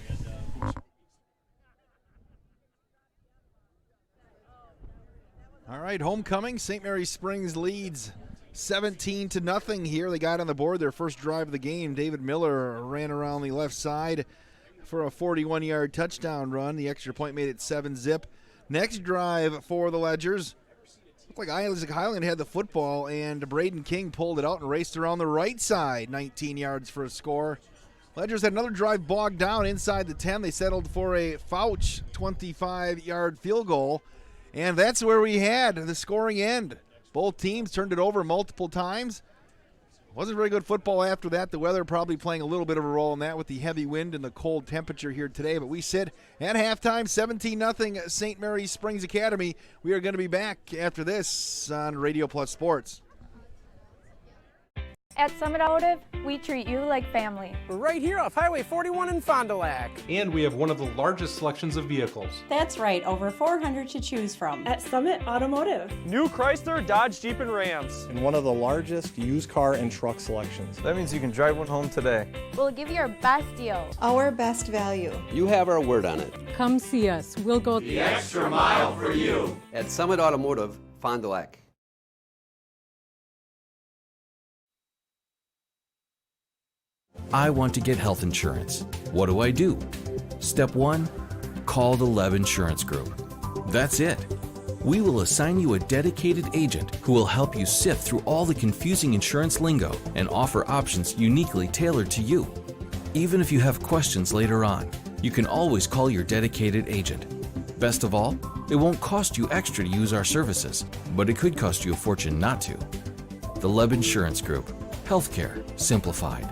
All right, homecoming. St. Mary Springs leads 17-0 here. They got on the board their first drive of the game. David Miller ran around the left side for a 41-yard touchdown run. The extra point made it 7-zip. Next drive for the Ledgers. Looked like Isaac Highland had the football, and Braden King pulled it out and raced around the right side, 19 yards for a score. Ledgers had another drive bogged down inside the 10. They settled for a Fouch 25-yard field goal, and that's where we had the scoring end. Both teams turned it over multiple times. Wasn't very good football after that. The weather probably playing a little bit of a role in that with the heavy wind and the cold temperature here today. But we sit at halftime, 17-0 St. Mary Springs Academy. We are going to be back after this on Radio Plus Sports. At Summit Automotive, we treat you like family. We're right here off Highway 41 in Fond du Lac. And we have one of the largest selections of vehicles. That's right, over 400 to choose from. At Summit Automotive. New Chrysler, Dodge, Jeep, and Rams. And one of the largest used car and truck selections. That means you can drive one home today. We'll give you our best deal. Our best value. You have our word on it. Come see us. We'll go the extra mile for you. At Summit Automotive, Fond du Lac. I want to get health insurance. What do? Step 1, call the Leb Insurance Group. That's it. We will assign you a dedicated agent who will help you sift through all the confusing insurance lingo and offer options uniquely tailored to you. Even if you have questions later on, you can always call your dedicated agent. Best of all, it won't cost you extra to use our services, but it could cost you a fortune not to. The Leb Insurance Group. Healthcare simplified.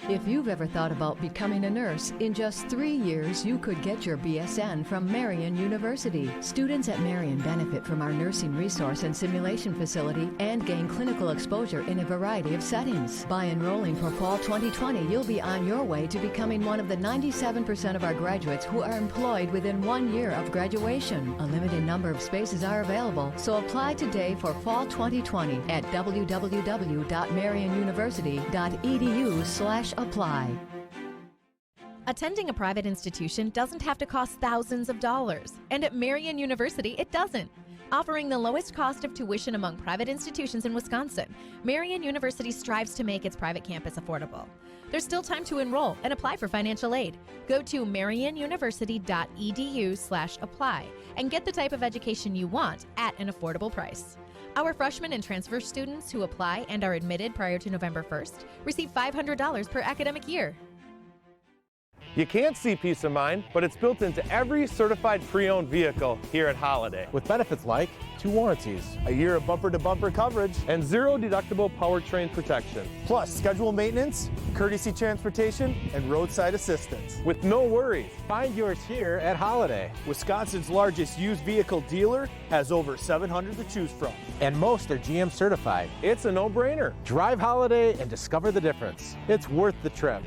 If you've ever thought about becoming a nurse, in just 3 years you could get your BSN from Marian University. Students at Marian benefit from our nursing resource and simulation facility and gain clinical exposure in a variety of settings. By enrolling for fall 2020, you'll be on your way to becoming one of the 97% of our graduates who are employed within 1 year of graduation. A limited number of spaces are available, so apply today for fall 2020 at www.marianuniversity.edu/apply. Attending a private institution doesn't have to cost thousands of dollars, and at Marian University it doesn't. Offering the lowest cost of tuition among private institutions in Wisconsin, Marian University strives to make its private campus affordable. There's still time to enroll and apply for financial aid. Go to marianuniversity.edu/apply and get the type of education you want at an affordable price. Our freshmen and transfer students who apply and are admitted prior to November 1st receive $500 per academic year. You can't see peace of mind, but it's built into every certified pre-owned vehicle here at Holiday. With benefits like 2 warranties, A year of bumper-to-bumper coverage, and 0 deductible powertrain protection. plus scheduled maintenance, courtesy transportation, and roadside assistance. With no worries. Find yours here at Holiday. Wisconsin's largest used vehicle dealer has over 700 to choose from. And most are GM certified. It's a no-brainer. Drive Holiday and discover the difference. It's worth the trip.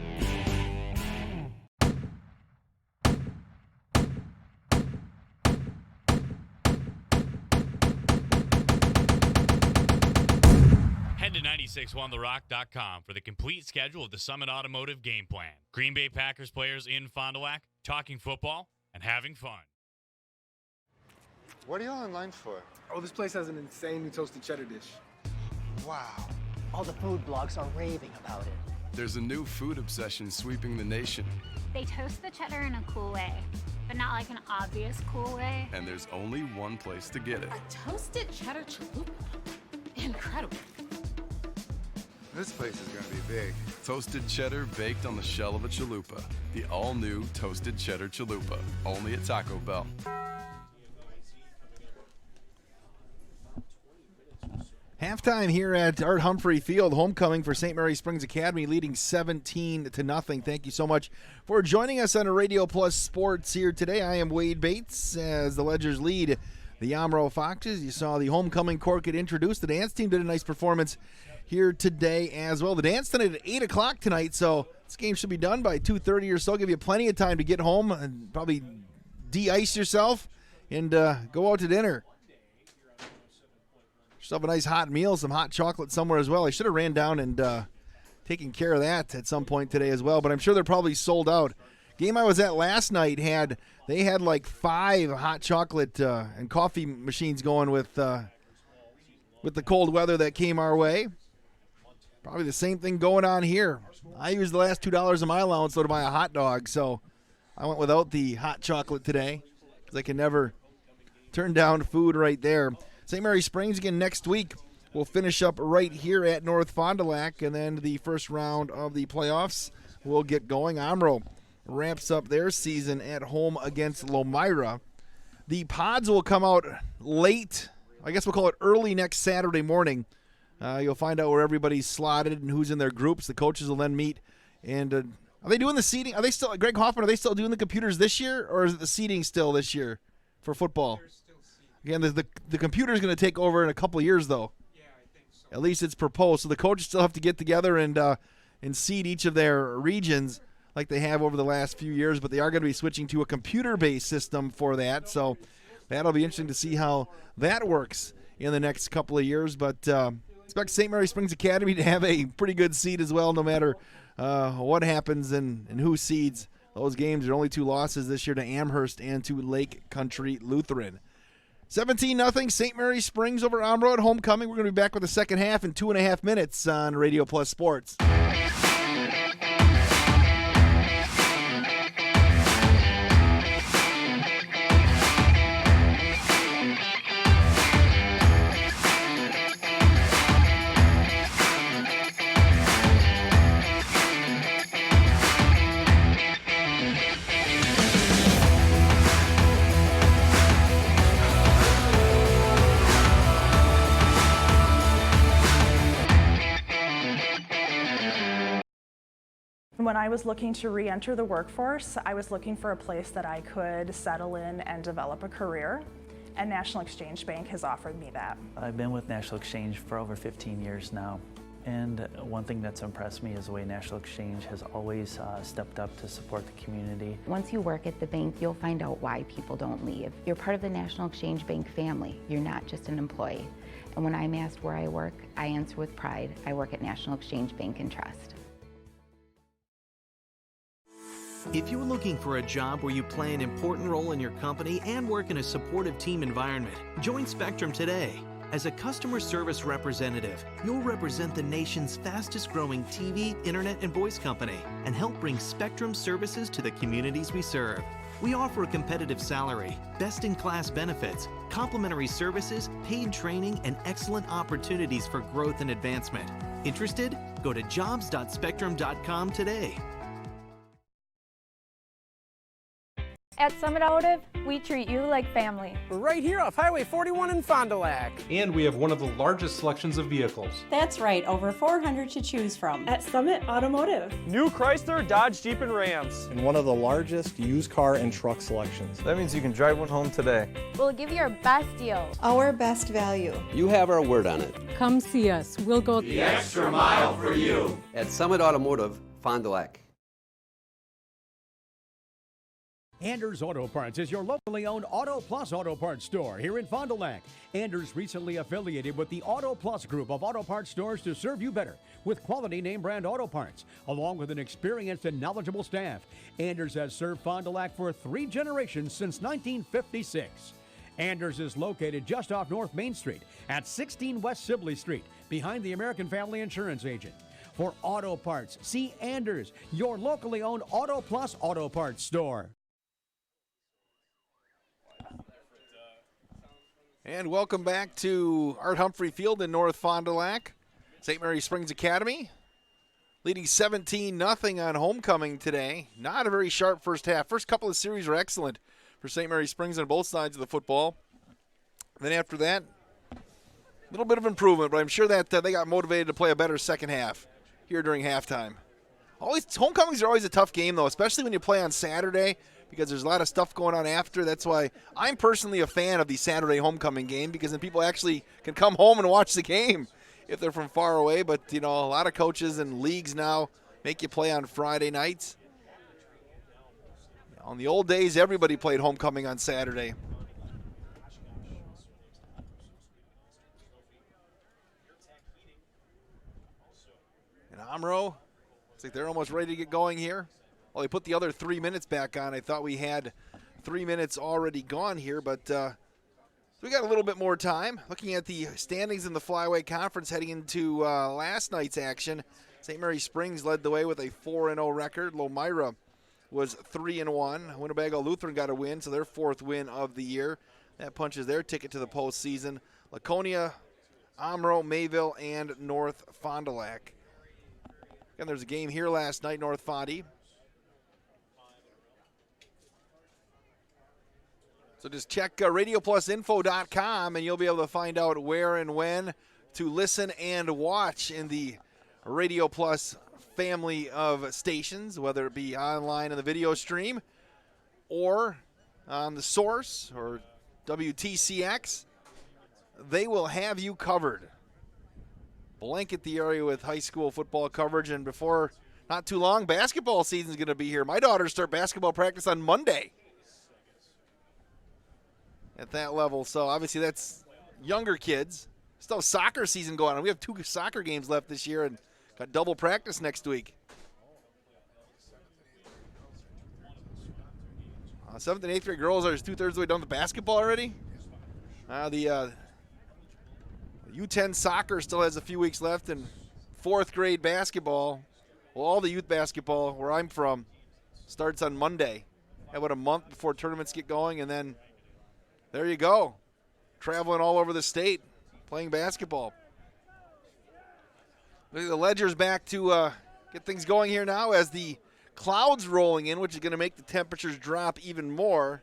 Head to 961therock.com for the complete schedule of the Summit Automotive game plan. Green Bay Packers players in Fond du Lac, talking football and having fun. What are y'all in line for? Oh, this place has an insanely toasted cheddar dish. Wow. All the food blogs are raving about it. There's a new food obsession sweeping the nation. They toast the cheddar in a cool way, but not like an obvious cool way. And there's only one place to get it. A toasted cheddar chalupa. Incredible. This place is going to be big. Toasted cheddar baked on the shell of a chalupa. The all-new Toasted Cheddar Chalupa. Only at Taco Bell. Halftime here at Art Humphrey Field, homecoming for St. Mary Springs Academy, leading 17-0. Thank you so much for joining us on Radio Plus Sports here today. I am Wade Bates as the Ledgers lead the Omro Foxes. You saw the homecoming court get introduced. The dance team did a nice performance here today as well. The dance tonight at 8 o'clock tonight, so this game should be done by 2:30 or so. Give you plenty of time to get home and probably de-ice yourself and go out to dinner. Should have a nice hot meal, some hot chocolate somewhere as well. I should have ran down and taken care of that at some point today as well, but I'm sure they're probably sold out. Game I was at last night had like 5 hot chocolate and coffee machines going with the cold weather that came our way. Probably the same thing going on here. I used the last $2 of my allowance though to buy a hot dog, so I went without the hot chocolate today because I can never turn down food right there. St. Mary Springs again next week. We'll finish up right here at North Fond du Lac, and then the first round of the playoffs will get going. Omro ramps up their season at home against Lomira. The pods will come out late. I guess we'll call it early next Saturday morning. You'll find out where everybody's slotted and who's in their groups. The coaches will then meet. And are they doing the seating? Are they still, Greg Hoffman, are they still doing the computers this year, or is it the seating still this year for football? Again, the computer is going to take over in a couple of years, though. Yeah, I think so. At least it's proposed. So the coaches still have to get together and seed each of their regions like they have over the last few years, but they are going to be switching to a computer-based system for that. So that'll be interesting to see how that works in the next couple of years. But expect St. Mary Springs Academy to have a pretty good seed as well, no matter what happens and who seeds those games. There are only 2 losses this year, to Amherst and to Lake Country Lutheran. 17-0, St. Mary Springs over Omro at homecoming. We're going to be back with the second half in 2.5 minutes on Radio Plus Sports. When I was looking to re-enter the workforce, I was looking for a place that I could settle in and develop a career, and National Exchange Bank has offered me that. I've been with National Exchange for over 15 years now, and one thing that's impressed me is the way National Exchange has always stepped up to support the community. Once you work at the bank, you'll find out why people don't leave. You're part of the National Exchange Bank family. You're not just an employee. And when I'm asked where I work, I answer with pride. I work at National Exchange Bank and Trust. If you're looking for a job where you play an important role in your company and work in a supportive team environment, join Spectrum today. As a customer service representative, you'll represent the nation's fastest growing TV, internet, and voice company and help bring Spectrum services to the communities we serve. We offer a competitive salary, best-in-class benefits, complimentary services, paid training, and excellent opportunities for growth and advancement. Interested? Go to jobs.spectrum.com today. At Summit Automotive, we treat you like family. We're right here off Highway 41 in Fond du Lac. And we have one of the largest selections of vehicles. That's right, over 400 to choose from. At Summit Automotive. New Chrysler, Dodge, Jeep, and Rams. And one of the largest used car and truck selections. That means you can drive one home today. We'll give you our best deal. Our best value. You have our word on it. Come see us. We'll go the extra mile for you. At Summit Automotive, Fond du Lac. Anders Auto Parts is your locally owned Auto Plus Auto Parts store here in Fond du Lac. Anders recently affiliated with the Auto Plus group of auto parts stores to serve you better with quality name brand auto parts, along with an experienced and knowledgeable staff. Anders has served Fond du Lac for 3 generations since 1956. Anders is located just off North Main Street at 16 West Sibley Street, behind the American Family Insurance Agent. For auto parts, see Anders, your locally owned Auto Plus Auto Parts store. And welcome back to Art Humphrey Field in North Fond du Lac. St. Mary Springs Academy leading 17-0 on homecoming today. Not a very sharp first half. First couple of series were excellent for St. Mary Springs on both sides of the football. Then after that, a little bit of improvement, but I'm sure that they got motivated to play a better second half here during halftime. Homecomings are always a tough game, though, especially when you play on Saturday, because there's a lot of stuff going on after. That's why I'm personally a fan of the Saturday homecoming game, because then people actually can come home and watch the game if they're from far away. But, a lot of coaches and leagues now make you play on Friday nights. On the old days, everybody played homecoming on Saturday. And Omro, looks like they're almost ready to get going here. Well, they put the other 3 minutes back on. I thought we had 3 minutes already gone here, but we got a little bit more time. Looking at the standings in the Flyweight Conference heading into last night's action, St. Mary Springs led the way with a 4-0 record. Lomira was 3-1. Winnebago Lutheran got a win, so their 4th win of the year. That punches their ticket to the postseason. Laconia, Omro, Mayville, and North Fond du Lac. Again, there's a game here last night, North Fondy. So just check radioplusinfo.com and you'll be able to find out where and when to listen and watch in the Radio Plus family of stations, whether it be online in the video stream or on the Source or WTCX. They will have you covered. Blanket the area with high school football coverage, and before not too long, basketball season is going to be here. My daughters start basketball practice on Monday at that level, so obviously that's younger kids. Still have soccer season going on. We have 2 soccer games left this year and got double practice next week. 7th and 8th grade girls are 2/3 of the way done with basketball already. The U10 soccer still has a few weeks left, and 4th grade basketball, well, all the youth basketball where I'm from starts on Monday. About a month before tournaments get going, and then there you go, traveling all over the state, playing basketball. The Ledger's back to get things going here now as the clouds rolling in, which is going to make the temperatures drop even more.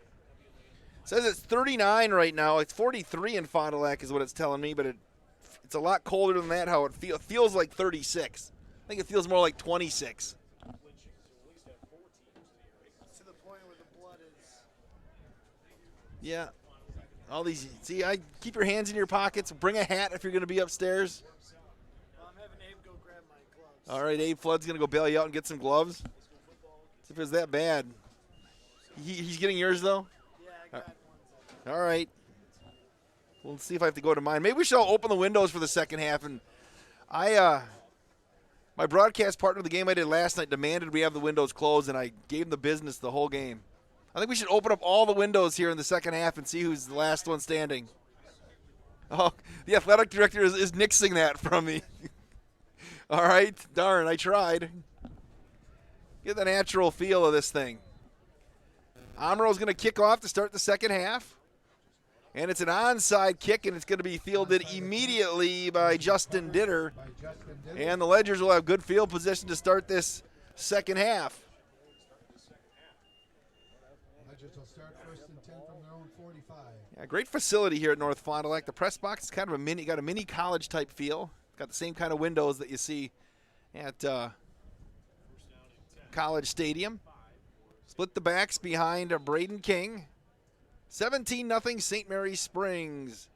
It says it's 39 right now. It's 43 in Fond du Lac is what it's telling me, but it's a lot colder than that. How it feels like 36. I think it feels more like 26. To the point where the blood is. Yeah. All these. See, I keep your hands in your pockets. Bring a hat if you're going to be upstairs. I'm having Abe go grab my gloves. All right, Abe Flood's going to go bail you out and get some gloves. See if it's that bad. He's getting yours, though? Yeah, I got one. All right. We'll see if I have to go to mine. Maybe we should all open the windows for the second half. And my broadcast partner of the game I did last night demanded we have the windows closed, and I gave him the business the whole game. I think we should open up all the windows here in the second half and see who's the last one standing. Oh, the athletic director is nixing that from me. All right. Darn, I tried. Get the natural feel of this thing. Omro's going to kick off to start the second half. And it's an onside kick, and it's going to be fielded immediately by Justin Ditter. And the Ledgers will have good field position to start this second half. Ledgers will start 1st and 10 from their own 45. Yeah, great facility here at North Fond du Lac. The press box is kind of got a mini college type feel. Got the same kind of windows that you see at College Stadium. Split the backs behind Braden King. 17-0 St. Mary Springs.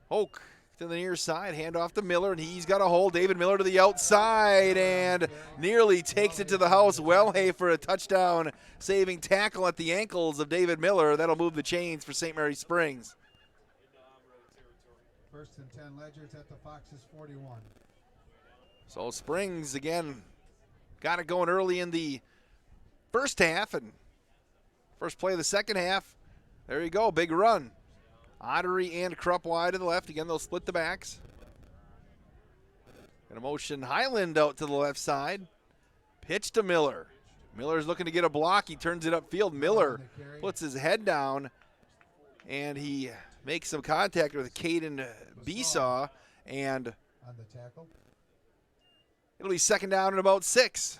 Hoke to the near side, hand off to Miller, and he's got a hold. David Miller to the outside and nearly takes it to the house. Wellhay for a touchdown, saving tackle at the ankles of David Miller. That'll move the chains for St. Mary Springs. 1st and 10 Ledgers at the Foxes 41. So Springs, again, got it going early in the first half, and first play of the second half. There you go, big run. Ottery and Krupp wide to the left. Again, they'll split the backs. Gonna motion Highland out to the left side. Pitch to Miller. Miller's looking to get a block. He turns it upfield. Miller puts his head down, and he makes some contact with Caden Besaw. And on the tackle, It'll be second down and about 6.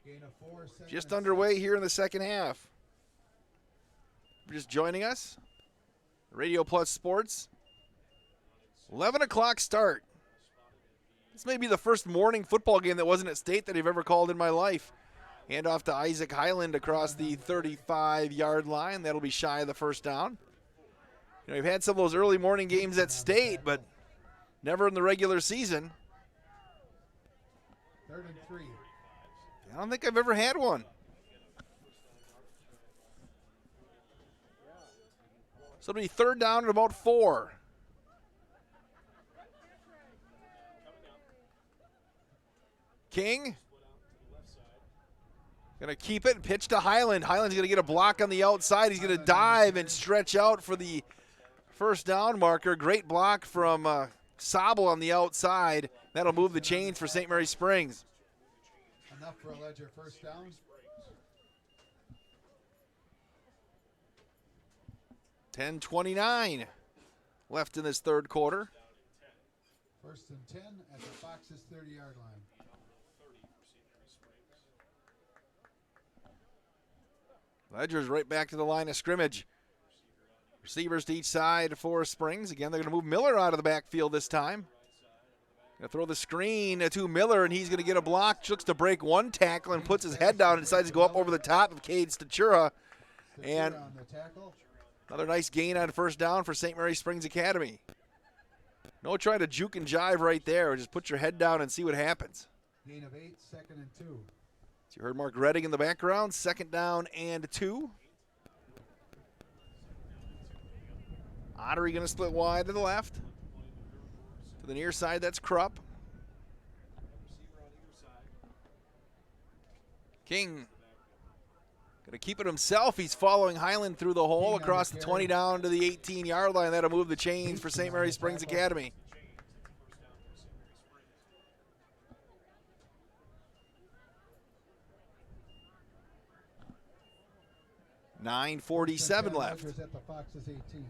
Gain of 4, Just underway here in the second half. If you're just joining us, Radio Plus Sports, 11 o'clock start. This may be the first morning football game that wasn't at State that I've ever called in my life. Hand off to Isaac Highland across the 35-yard line. That'll be shy of the first down. You know, we've had some of those early morning games at State, but never in the regular season. 3rd and 3. I don't think I've ever had one. So it'll be third down at about 4. King going to keep it and pitch to Highland. Highland's going to get a block on the outside. He's going to dive and stretch out for the first down marker. Great block from Sobel on the outside. That'll move the chains for St. Mary Springs. Enough for a Ledger first down. $10:29 left in this third quarter. 1st and 10 at the Fox's 30-yard line. Ledger's right back to the line of scrimmage. Receivers to each side for Springs. Again, they're going to move Miller out of the backfield this time. Going to throw the screen to Miller, and he's going to get a block. Looks to break one tackle and puts his head down and decides to go up over the top of Cade Stachura. And another nice gain on first down for St. Mary Springs Academy. No trying to juke and jive right there. Just put your head down and see what happens. Gain of 8, 2nd and 2. So you heard Mark Redding in the background. 2nd down and 2. Ottery going to split wide to the left. To the near side, that's Krupp. King going to keep it himself. He's following Highland through the hole across the 20 down to the 18-yard line. That'll move the chains for St. Mary Springs Academy. $9:47 left. At the Fox's 18.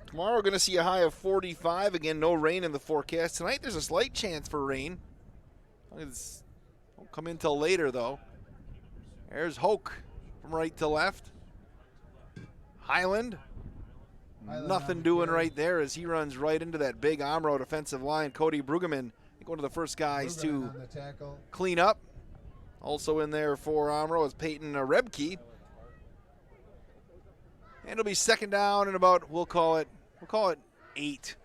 Tomorrow we're going to see a high of 45. Again, no rain in the forecast. Tonight there's a slight chance for rain. It won't come in till later, though. There's Hoke from right to left. Highland. Nothing doing right there as he runs right into that big Omro defensive line. Cody Brueggemann, I think one of the first guys to clean up. Also in there for Omro is Peyton Rebke. And it'll be second down and about, we'll call it 8.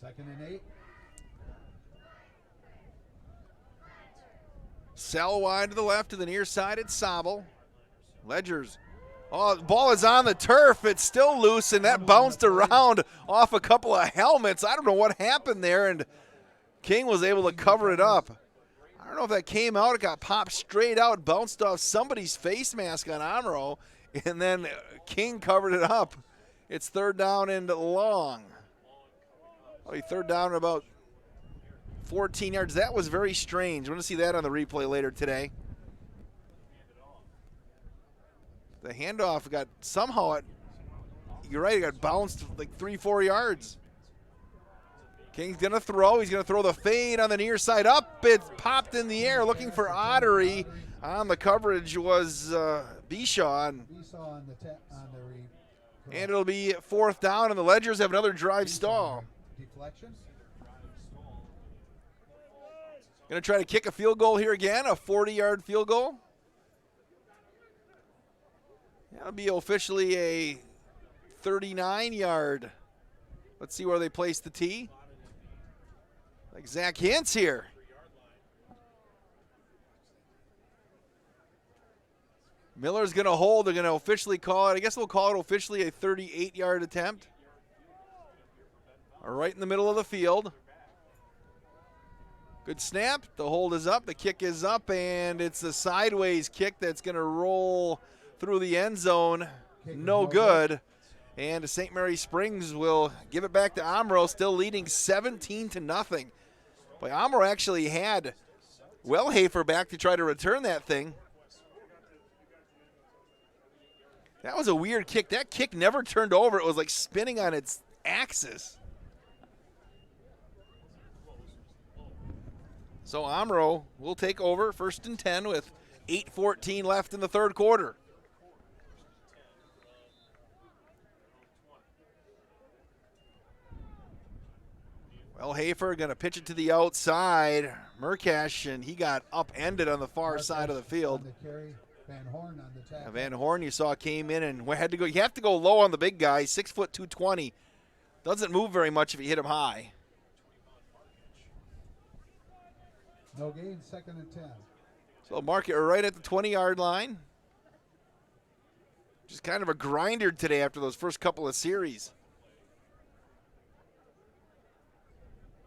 2nd and 8. Sell wide to the left to the near side. It's Sobel. Ledgers. Oh, the ball is on the turf. It's still loose, and that bounced around off a couple of helmets. I don't know what happened there, and King was able to cover it up. I don't know if that came out. It got popped straight out, bounced off somebody's face mask on Omro, and then King covered it up. It's third down and long. Third down and about 14 yards. That was very strange. We're going to see that on the replay later today. The handoff got somehow, you're right, it got bounced like 3-4 yards. King's going to throw. He's going to throw the fade on the near side up. It popped in the air looking for Ottery. On the coverage was Bishaw. And it'll be fourth down, and the Ledgers have another drive stall. Deflection. Going to try to kick a field goal here again, a 40-yard field goal. That'll be officially a 39-yard. Let's see where they place the tee. Like Zach Hintz here. Miller's going to hold. They're going to officially call it. I guess we'll call it officially a 38-yard attempt. Right in the middle of the field. Good snap. The hold is up. The kick is up, and it's a sideways kick that's going to roll through the end zone. No good. And St. Mary Springs will give it back to Omro, still leading 17-0. But Omro actually had Wellhafer back to try to return that thing. That was a weird kick. That kick never turned over. It was like spinning on its axes. So Omro will take over 1st and 10 with 8:14 left in the third quarter. Well, Hafer going to pitch it to the outside. Murkash, and he got upended on the far side of the field. On the carry. Van Horn on the tackle. Van Horn, you saw, came in and had to go. You have to go low on the big guy. 6 foot 220. Doesn't move very much if you hit him high. No gain, 2nd and 10. So mark it right at the 20-yard line. Just kind of a grinder today after those first couple of series.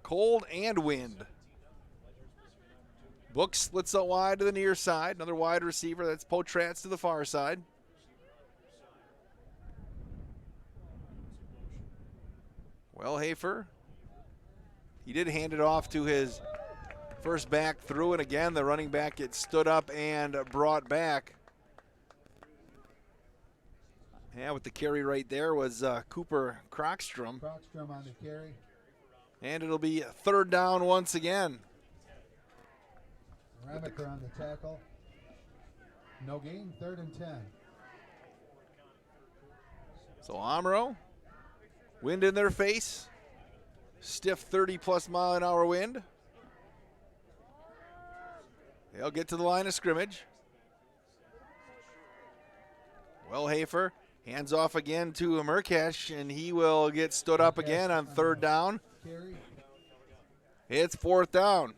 Cold and wind. Book splits out wide to the near side. Another wide receiver. That's Potratz to the far side. Well, Hafer, he did hand it off to his first back through, and again, the running back gets stood up and brought back. Yeah, with the carry right there was Cooper Crockstrom. Crockstrom on the carry. And it'll be 3rd down once again. Ramaker on the tackle. No gain, 3rd and 10. So Omro, wind in their face. Stiff 30-plus mile-an-hour wind. They'll get to the line of scrimmage. Well, Hafer hands off again to Murkash, and he will get stood up again on 3rd down. It's 4th down.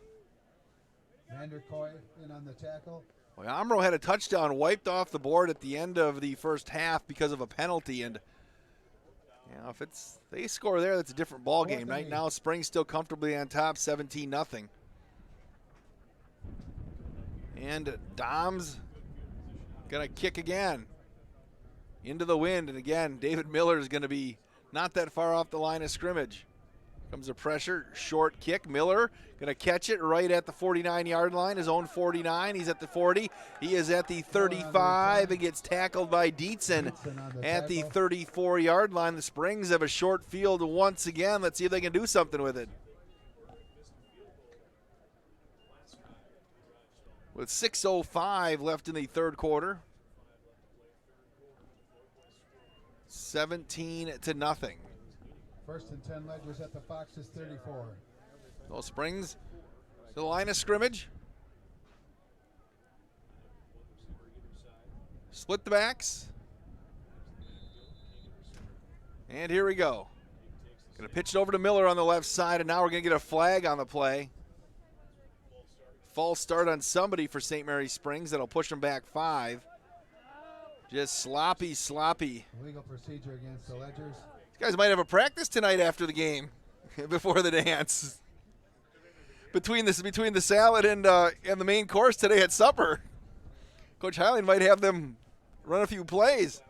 Vanderkoy in on the tackle. Well, Omro had a touchdown wiped off the board at the end of the first half because of a penalty, and if they score there, that's a different ball game. Right now, Spring's still comfortably on top, 17-0. And Dom's gonna kick again into the wind, and again, David Miller is gonna be not that far off the line of scrimmage. Comes a pressure, short kick. Miller gonna catch it right at the 49-yard line, his own 49. He's at the 40. He is at the 35 and gets tackled by Dietzen at the 34-yard line. The Springs have a short field once again. Let's see if they can do something with it. With 6:05 left in the third quarter. 17-0. 1st and 10, Ledgers at the Fox's 34. Those Springs to the line of scrimmage. Split the backs. And here we go. Going to pitch it over to Miller on the left side, and now we're going to get a flag on the play. False start on somebody for St. Mary's Springs. That'll push them back 5. Just sloppy. Legal procedure against the Ledgers. These guys might have a practice tonight after the game, before the dance. Between the salad and the main course today at supper, Coach Highland might have them run a few plays.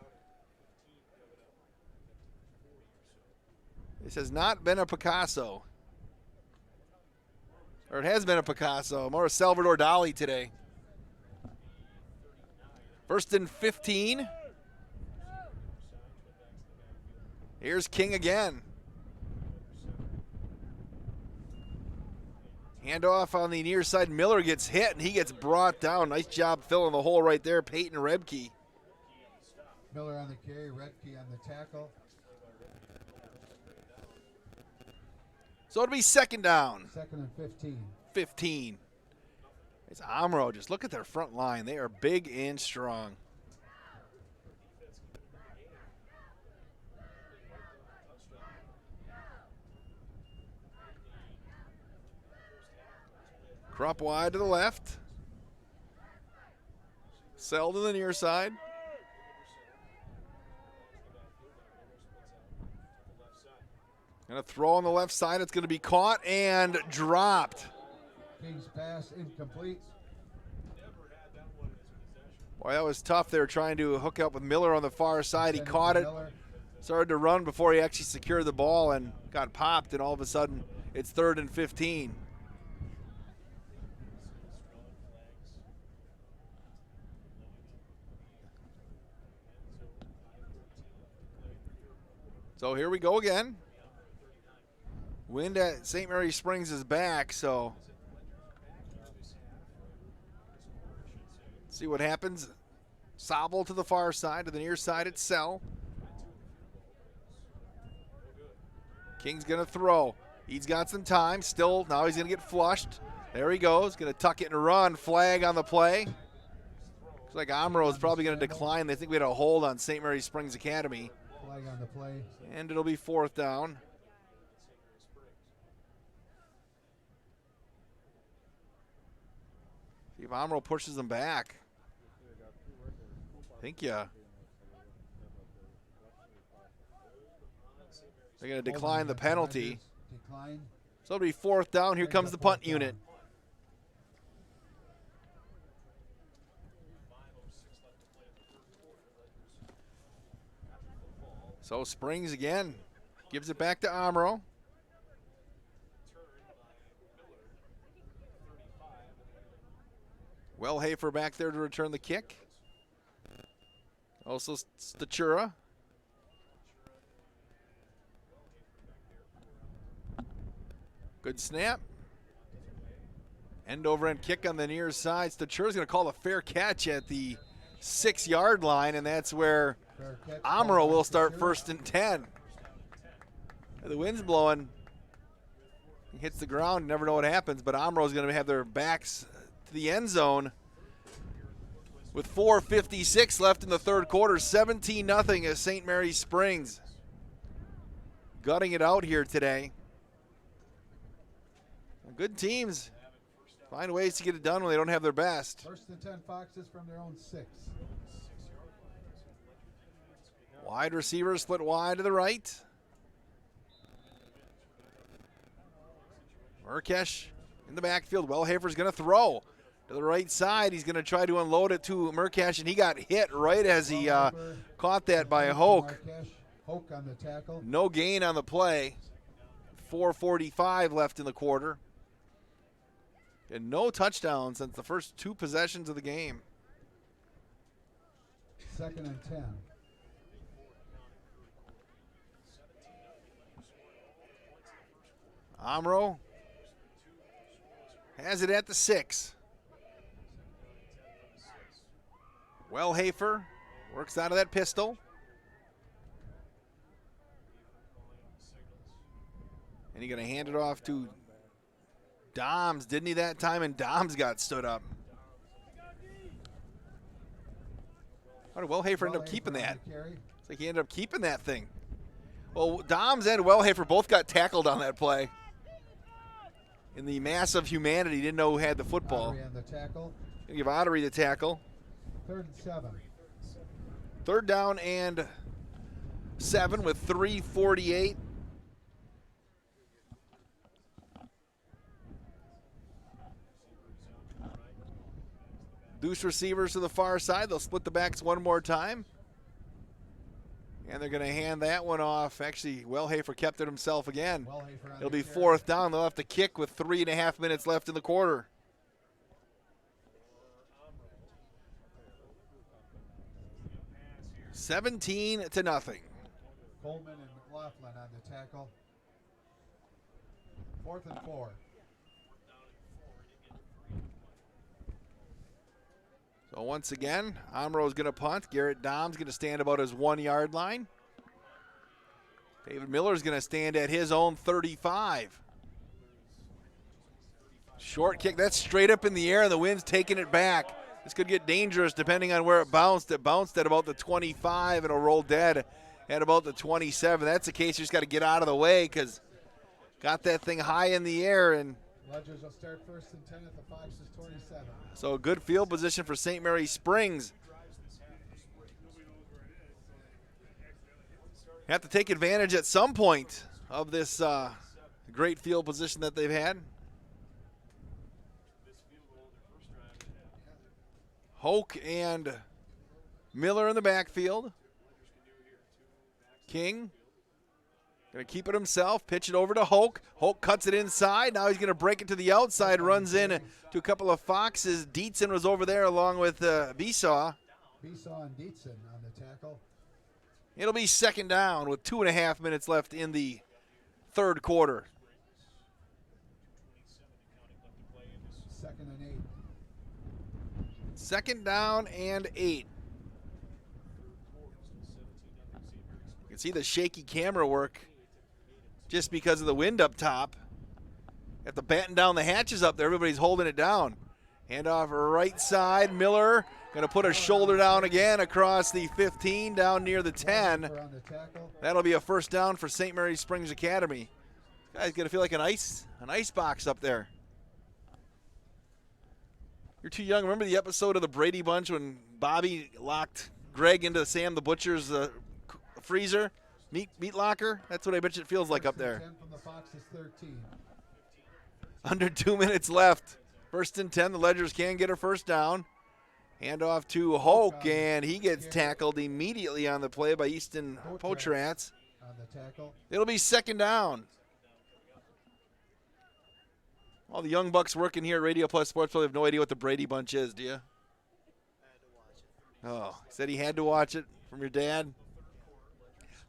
This has not been a Picasso. Or it has been a Picasso, more a Salvador Dali today. 1st and 15. Here's King again. Handoff on the near side. Miller gets hit, and he gets brought down. Nice job filling the hole right there, Peyton Rebke. Miller on the carry, Rebke on the tackle. So it'll be 2nd down. 2nd and 15. 15. It's Omro. Just look at their front line. They are big and strong. Crop wide to the left. Sell to the near side. Gonna throw on the left side. It's gonna be caught and dropped. King's pass incomplete. Boy, that was tough. They were trying to hook up with Miller on the far side. He caught it, started to run before he actually secured the ball and got popped, and all of a sudden it's 3rd and 15. So here we go again. Wind at St. Mary Springs is back, so see what happens. Sobel to the far side, to the near side it's Sell. King's going to throw. He's got some time. Still, now he's going to get flushed. There he goes. Going to tuck it and run. Flag on the play. Looks like Omro is probably going to decline. They think we had a hold on St. Mary Springs Academy. Flag on the play. And it'll be 4th down. See if Omro pushes them back. I think, yeah. They're going to decline the penalty. Decline. So it'll be 4th down. Here comes the punt unit. So Springs again gives it back to Omro. Wellhafer back there to return the kick. Also Stachura. Good snap. End over end kick on the near side. Stachura's going to call a fair catch at the 6-yard line, and that's where Omro will start 1st and 10. The wind's blowing. He hits the ground. You never know what happens, but Omro's going to have their backs to the end zone with 4:56 left in the 3rd quarter. 17-0 as St. Mary Springs gutting it out here today. Good teams find ways to get it done when they don't have their best. 1st and 10 Foxes from their own 6. Wide receivers split wide to the right. Murkesh in the backfield. Wellhafer's going to throw to the right side. He's going to try to unload it to Murkesh, and he got hit right as he caught that by Hoke. Hoke on the tackle. No gain on the play. 4:45 left in the quarter. And no touchdowns since the first 2 possessions of the game. 2nd and 10. Omro has it at the 6. Wellhafer works out of that pistol. And he's going to hand it off to Doms, didn't he, that time? And Doms got stood up. How did Wellhafer end up keeping that? It's like he ended up keeping that thing. Well, Doms and Wellhafer both got tackled on that play. In the mass of humanity, didn't know who had the football. Ottery on the tackle. Gonna give Ottery the tackle. 3rd and 7. 3rd down and 7 with 3:48. Deuce receivers to the far side. They'll split the backs one more time. And they're going to hand that one off. Actually, Wellhafer kept it himself again. It'll be 4th down. They'll have to kick with 3.5 minutes left in the quarter. $17-0. Coleman and McLaughlin on the tackle. 4th and 4. So once again, Omro's going to punt. Garrett Dom's going to stand about his 1-yard line. David Miller's going to stand at his own 35. Short kick, that's straight up in the air, and the wind's taking it back. This could get dangerous depending on where it bounced. It bounced at about the 25, and it'll roll dead at about the 27. That's the case. You just got to get out of the way because got that thing high in the air. And Rogers will start 1st and 10 at the Foxes 27. So a good field position for St. Mary Springs. Have to take advantage at some point of this great field position that they've had. Hoke and Miller in the backfield. King going to keep it himself, pitch it over to Hoke. Hoke cuts it inside. Now he's going to break it to the outside, runs in to a couple of Foxes. Dietzen was over there along with Besaw. Besaw and Dietzen on the tackle. It'll be 2nd down with 2.5 minutes left in the 3rd quarter. 2nd down and 8. You can see the shaky camera work just because of the wind up top. Got the batten down the hatches up there. Everybody's holding it down. Handoff right side. Miller going to put a shoulder down again across the 15 down near the 10. That'll be a 1st down for St. Mary Springs Academy. This guy's going to feel like an ice box up there. You're too young. Remember the episode of the Brady Bunch when Bobby locked Greg into Sam the Butcher's freezer, meat locker? That's what I bet you it feels like up there. 10 from the Fox is 13. Under 2 minutes left. 1st and 10. The Ledgers can get a 1st down. Handoff to Hoke, and he gets tackled immediately on the play by Easton Potratz. On the tackle. It'll be 2nd down. All the young bucks working here at Radio Plus Sports probably have no idea what the Brady Bunch is, do you? Oh, he said he had to watch it from your dad.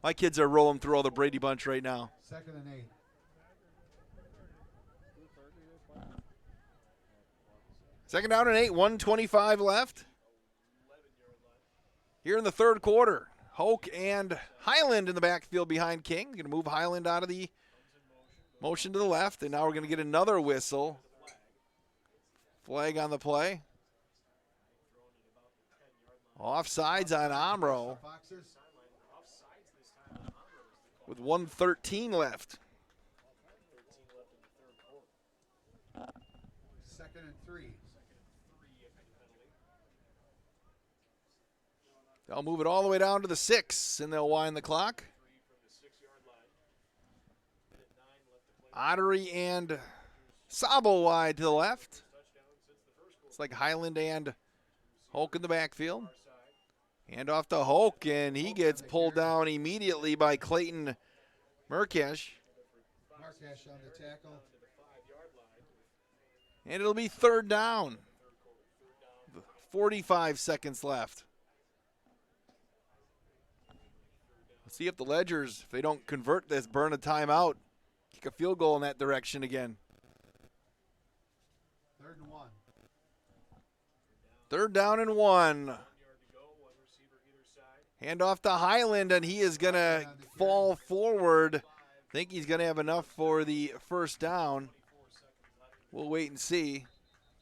My kids are rolling through all the Brady Bunch right now. 2nd and 8. Second down and 8, 1:25 left. Here in the 3rd quarter, Hoke and Highland in the backfield behind King. Going to move Highland out of the motion to the left, and now we're going to get another whistle. Flag on the play. Offsides on Omro with 1:13 left. 2nd and 3. They'll move it all the way down to the 6, and they'll wind the clock. Ottery and Sabo wide to the left. It's like Highland and Hoke in the backfield. Hand off to Hoke, and he gets pulled down immediately by Clayton Murkesh. Markesh on the tackle. And it'll be 3rd down. 45 seconds left. Let's see if the Ledgers, if they don't convert this, burn a timeout, kick a field goal in that direction again. 3rd and 1. 3rd down and 1. Hand off to Highland, and he is going to fall forward. Think he's going to have enough for the 1st down. We'll wait and see.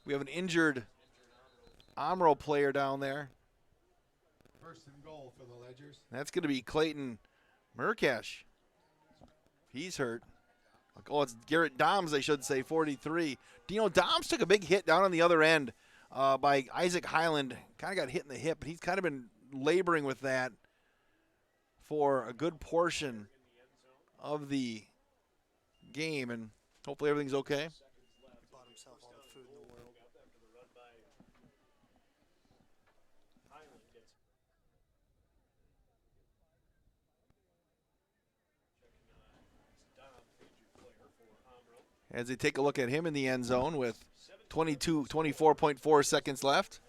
We have an injured Omro player down there. 1st and goal for the Ledgers. That's going to be Clayton Murkesh. He's hurt. Oh, it's Garrett Doms, I should say, 43. Dino Doms took a big hit down on the other end by Isaac Highland. Kind of got hit in the hip, but he's kind of been laboring with that for a good portion of the game, and hopefully everything's okay. Bought himself all the food in the world. As they take a look at him in the end zone with 24.4 seconds left.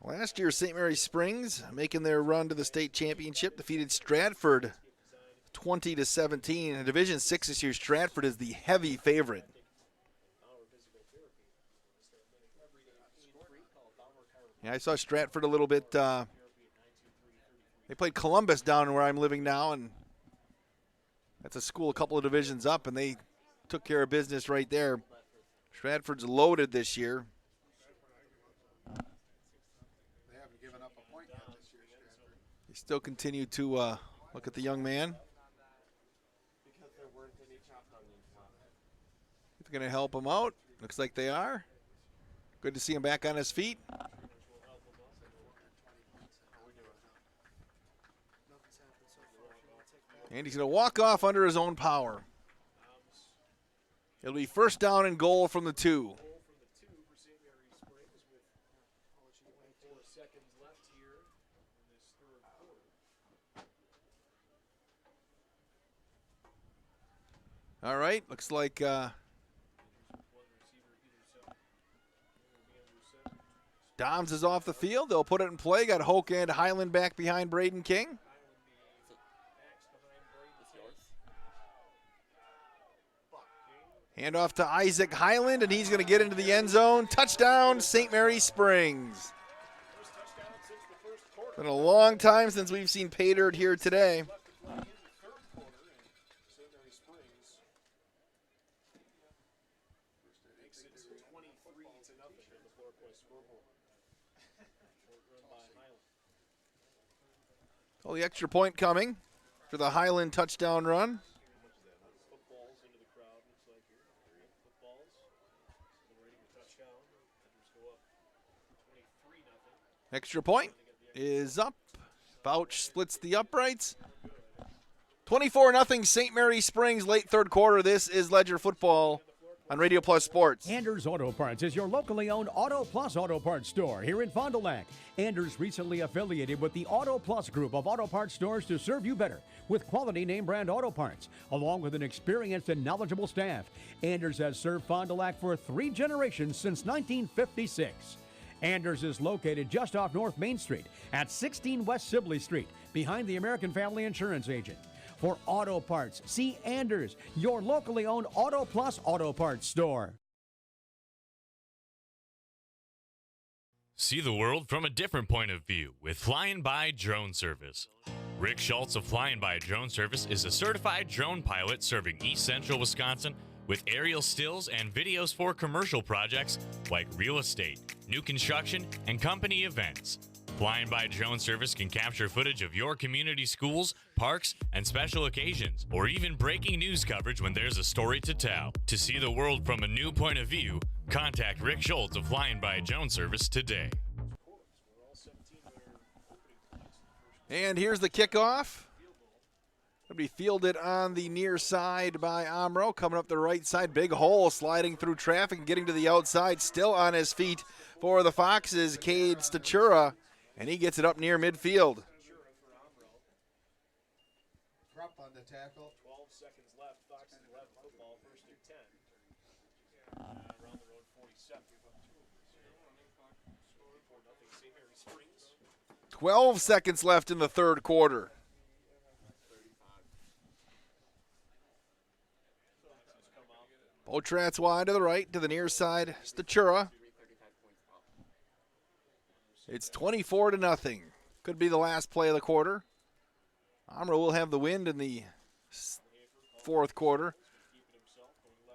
Last year, St. Mary Springs, making their run to the state championship, defeated Stratford 20-17. In Division 6 this year, Stratford is the heavy favorite. Yeah, I saw Stratford a little bit. They played Columbus down where I'm living now, and that's a school a couple of divisions up, and they took care of business right there. Stratford's loaded this year. They haven't given up a point yet this year, Stratford. They still continue to look at the young man. Because there weren't any chopped onions left. If they're going to help him out, looks like they are. Good to see him back on his feet. And he's going to walk off under his own power. It'll be 1st down and goal from the 2. All right, looks like Doms is off the field. They'll put it in play. Got Hoke and Highland back behind Braden King. Hand off to Isaac Highland, and he's going to get into the end zone. Touchdown, St. Mary Springs. Been a long time since we've seen pay dirt here today. Well, the extra point coming for the Highland touchdown run. Extra point is up. Bouch splits the uprights. 24-0 St. Mary Springs, late third quarter. This is Ledger Football on Radio Plus Sports. Anders Auto Parts is your locally owned Auto Plus Auto Parts store here in Fond du Lac. Anders recently affiliated with the Auto Plus group of auto parts stores to serve you better with quality name brand auto parts, along with an experienced and knowledgeable staff. Anders has served Fond du Lac for 3 generations since 1956. Anders is located just off North Main Street at 16 West Sibley Street, behind the American Family Insurance Agent. For auto parts, see Anders, your locally owned Auto Plus Auto Parts store. See the world from a different point of view with Flying By Drone Service. Rick Schultz of Flying By Drone Service is a certified drone pilot serving East Central Wisconsin with aerial stills and videos for commercial projects like real estate, new construction, and company events. Flying By Drone Service can capture footage of your community schools, parks, and special occasions, or even breaking news coverage when there's a story to tell. To see the world from a new point of view, contact Rick Schultz of Flying By Drone Service today. And here's the kickoff. It'll be fielded on the near side by Omro. Coming up the right side, big hole, sliding through traffic and getting to the outside. Still on his feet for the Foxes, Cade Stachura, and he gets it up near midfield. Drop on the tackle. 12 seconds left. Foxes left football, first and 10. Around the road, 47. 4-0 St. Mary Springs. 12 seconds left in the third quarter. Botrat's wide to the right, to the near side, Stachura. It's 24-0. Could be the last play of the quarter. Omro will have the wind in the fourth quarter.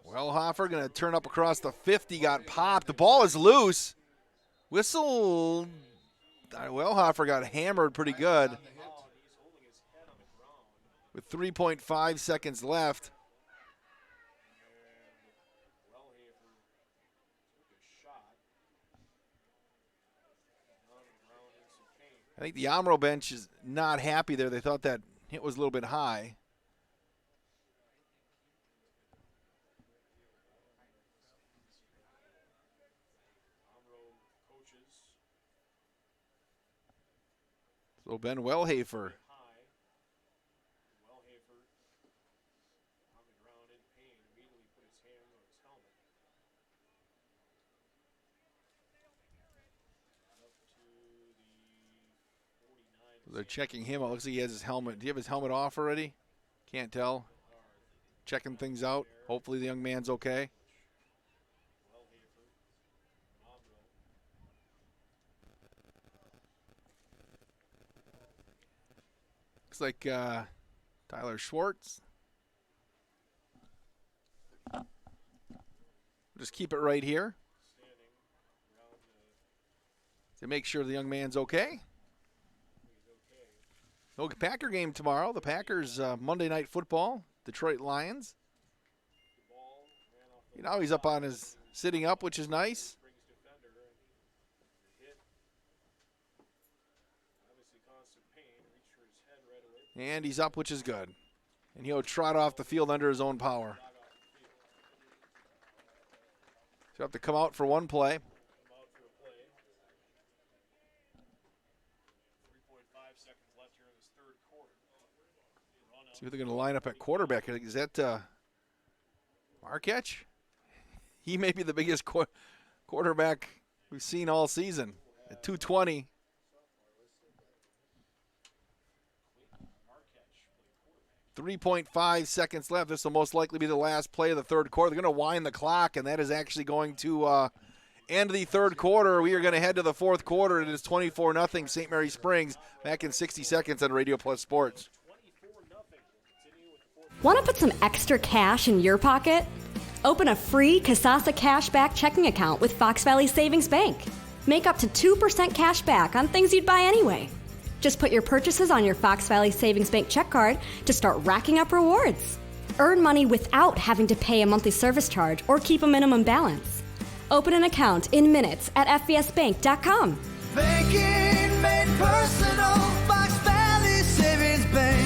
Wellhofer going to turn up across the 50, got popped. The ball is loose. Whistle. Wellhofer got hammered pretty good. With 3.5 seconds left. I think the Omro bench is not happy there. They thought that hit was a little bit high. So Ben Wellhafer. They're checking him out. Looks like he has his helmet. Do you have his helmet off already? Can't tell. Checking things out. Hopefully the young man's okay. Looks like Tyler Schwartz. Just keep it right here to make sure the young man's okay. No Packer game tomorrow. The Packers Monday Night Football, Detroit Lions. You know, he's up on his sitting up, which is nice. And he's up, which is good. And he'll trot off the field under his own power. So he'll have to come out for one play. See who they're going to line up at quarterback. Is that Marquette? He may be the biggest quarterback we've seen all season at 220. 3.5 seconds left. This will most likely be the last play of the third quarter. They're going to wind the clock, and that is actually going to end the third quarter. We are going to head to the fourth quarter. It is 24-0 St. Mary Springs. Back in 60 seconds on Radio Plus Sports. Want to put some extra cash in your pocket? Open a free Kasasa Cashback checking account with Fox Valley Savings Bank. Make up to 2% cash back on things you'd buy anyway. Just put your purchases on your Fox Valley Savings Bank check card to start racking up rewards. Earn money without having to pay a monthly service charge or keep a minimum balance. Open an account in minutes at fvsbank.com. Banking made personal, Fox Valley Savings Bank.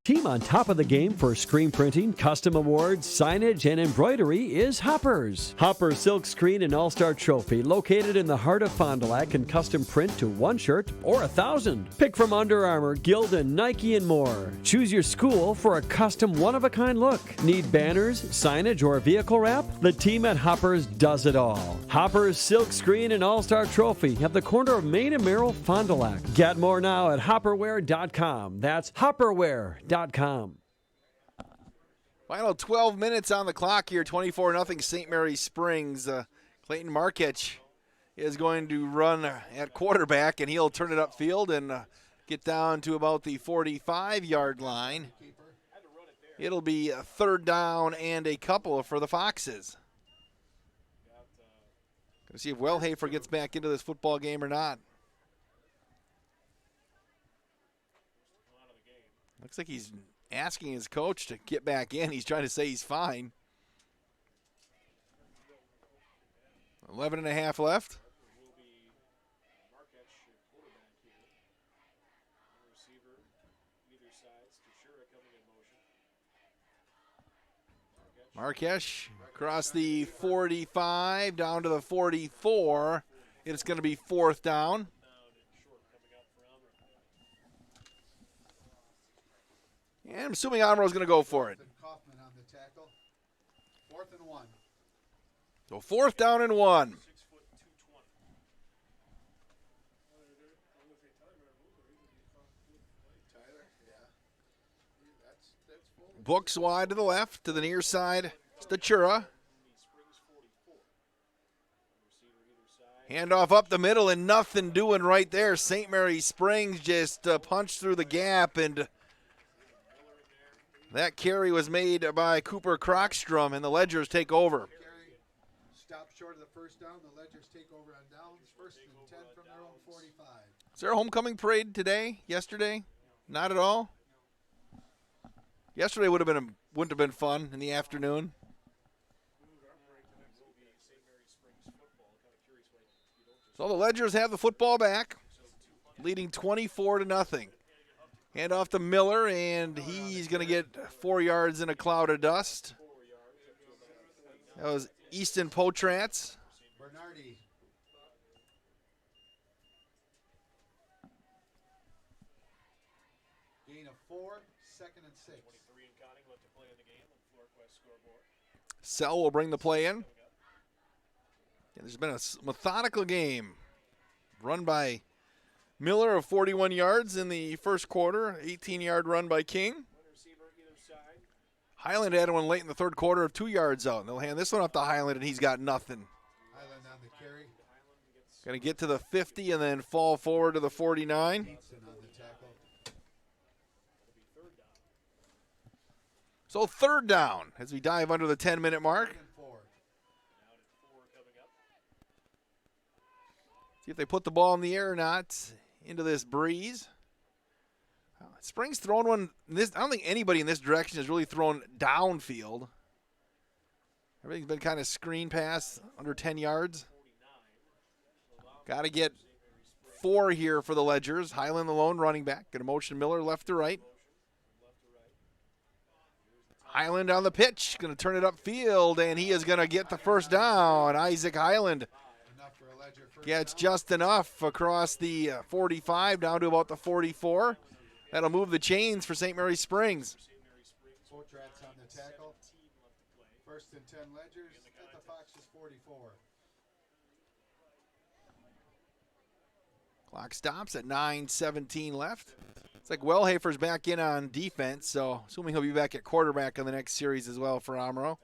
Team on top of the game for screen printing, custom awards, signage, and embroidery is Hoppers. Hoppers Silk Screen and All-Star Trophy, located in the heart of Fond du Lac, can custom print to 1 shirt or 1,000. Pick from Under Armour, Gildan, Nike, and more. Choose your school for a custom one-of-a-kind look. Need banners, signage, or vehicle wrap? The team at Hoppers does it all. Hoppers Silk Screen and All-Star Trophy at the corner of Main and Merrill, Fond du Lac. Get more now at hopperware.com. That's hopperware.com. Final 12 minutes on the clock here, 24-0 St. Mary Springs. Clayton Markich is going to run at quarterback, and he'll turn it upfield and get down to about the 45-yard line. It'll be a third down and a couple for the Foxes. Going to see if Wellhafer gets back into this football game or not. Looks like he's asking his coach to get back in. He's trying to say he's fine. 11 and a half left. Markesh across the 45 down to the 44. It's going to be fourth down. And I'm assuming Omro is going to go for it. Kaufman on the tackle. 4th and 1. So 4th down and 1. Books wide to the left, to the near side, Stachura. Handoff up the middle and nothing doing right there. St. Mary Springs just punched through the gap, and that carry was made by Cooper Crockstrom, and the Ledgers take over. Stop short of the first down. The Ledgers take over on downs. 1st and 10 from their own 45. Is there a homecoming parade today? Yesterday? Not at all? Yesterday wouldn't have been fun in the afternoon. So the Ledgers have the football back, leading 24-0. Hand off to Miller, and he's going to get 4 yards in a cloud of dust. That was Easton Potratz. Bernardi. Gain of 4, 2nd and 6. Sell will bring the play in. Yeah, there's been a methodical game run by Miller of 41 yards in the first quarter, 18-yard run by King. Highland had one late in the third quarter of 2 yards out. They'll hand this one off to Highland, and he's got nothing. Highland on the carry. Going to get to the 50 and then fall forward to the 49. On the tackle. So third down as we dive under the 10-minute mark. See if they put the ball in the air or not into this breeze. Springs thrown one. I don't think anybody in this direction has really thrown downfield. Everything's been kind of screen pass under 10 yards. Got to get 4 here for the Ledgers. Highland the lone running back. Going to motion Miller left to right. Highland on the pitch. Going to turn it upfield, and he is going to get the first down. Isaac Highland gets just enough across the 45 down to about the 44. That'll move the chains for St. Mary Springs. Potratz on the tackle. 1st and 10 Ledgers at the Fox's 44. Clock stops at 9:17 left. It's like Wellhafer's back in on defense, so assuming he'll be back at quarterback on the next series as well for Omro.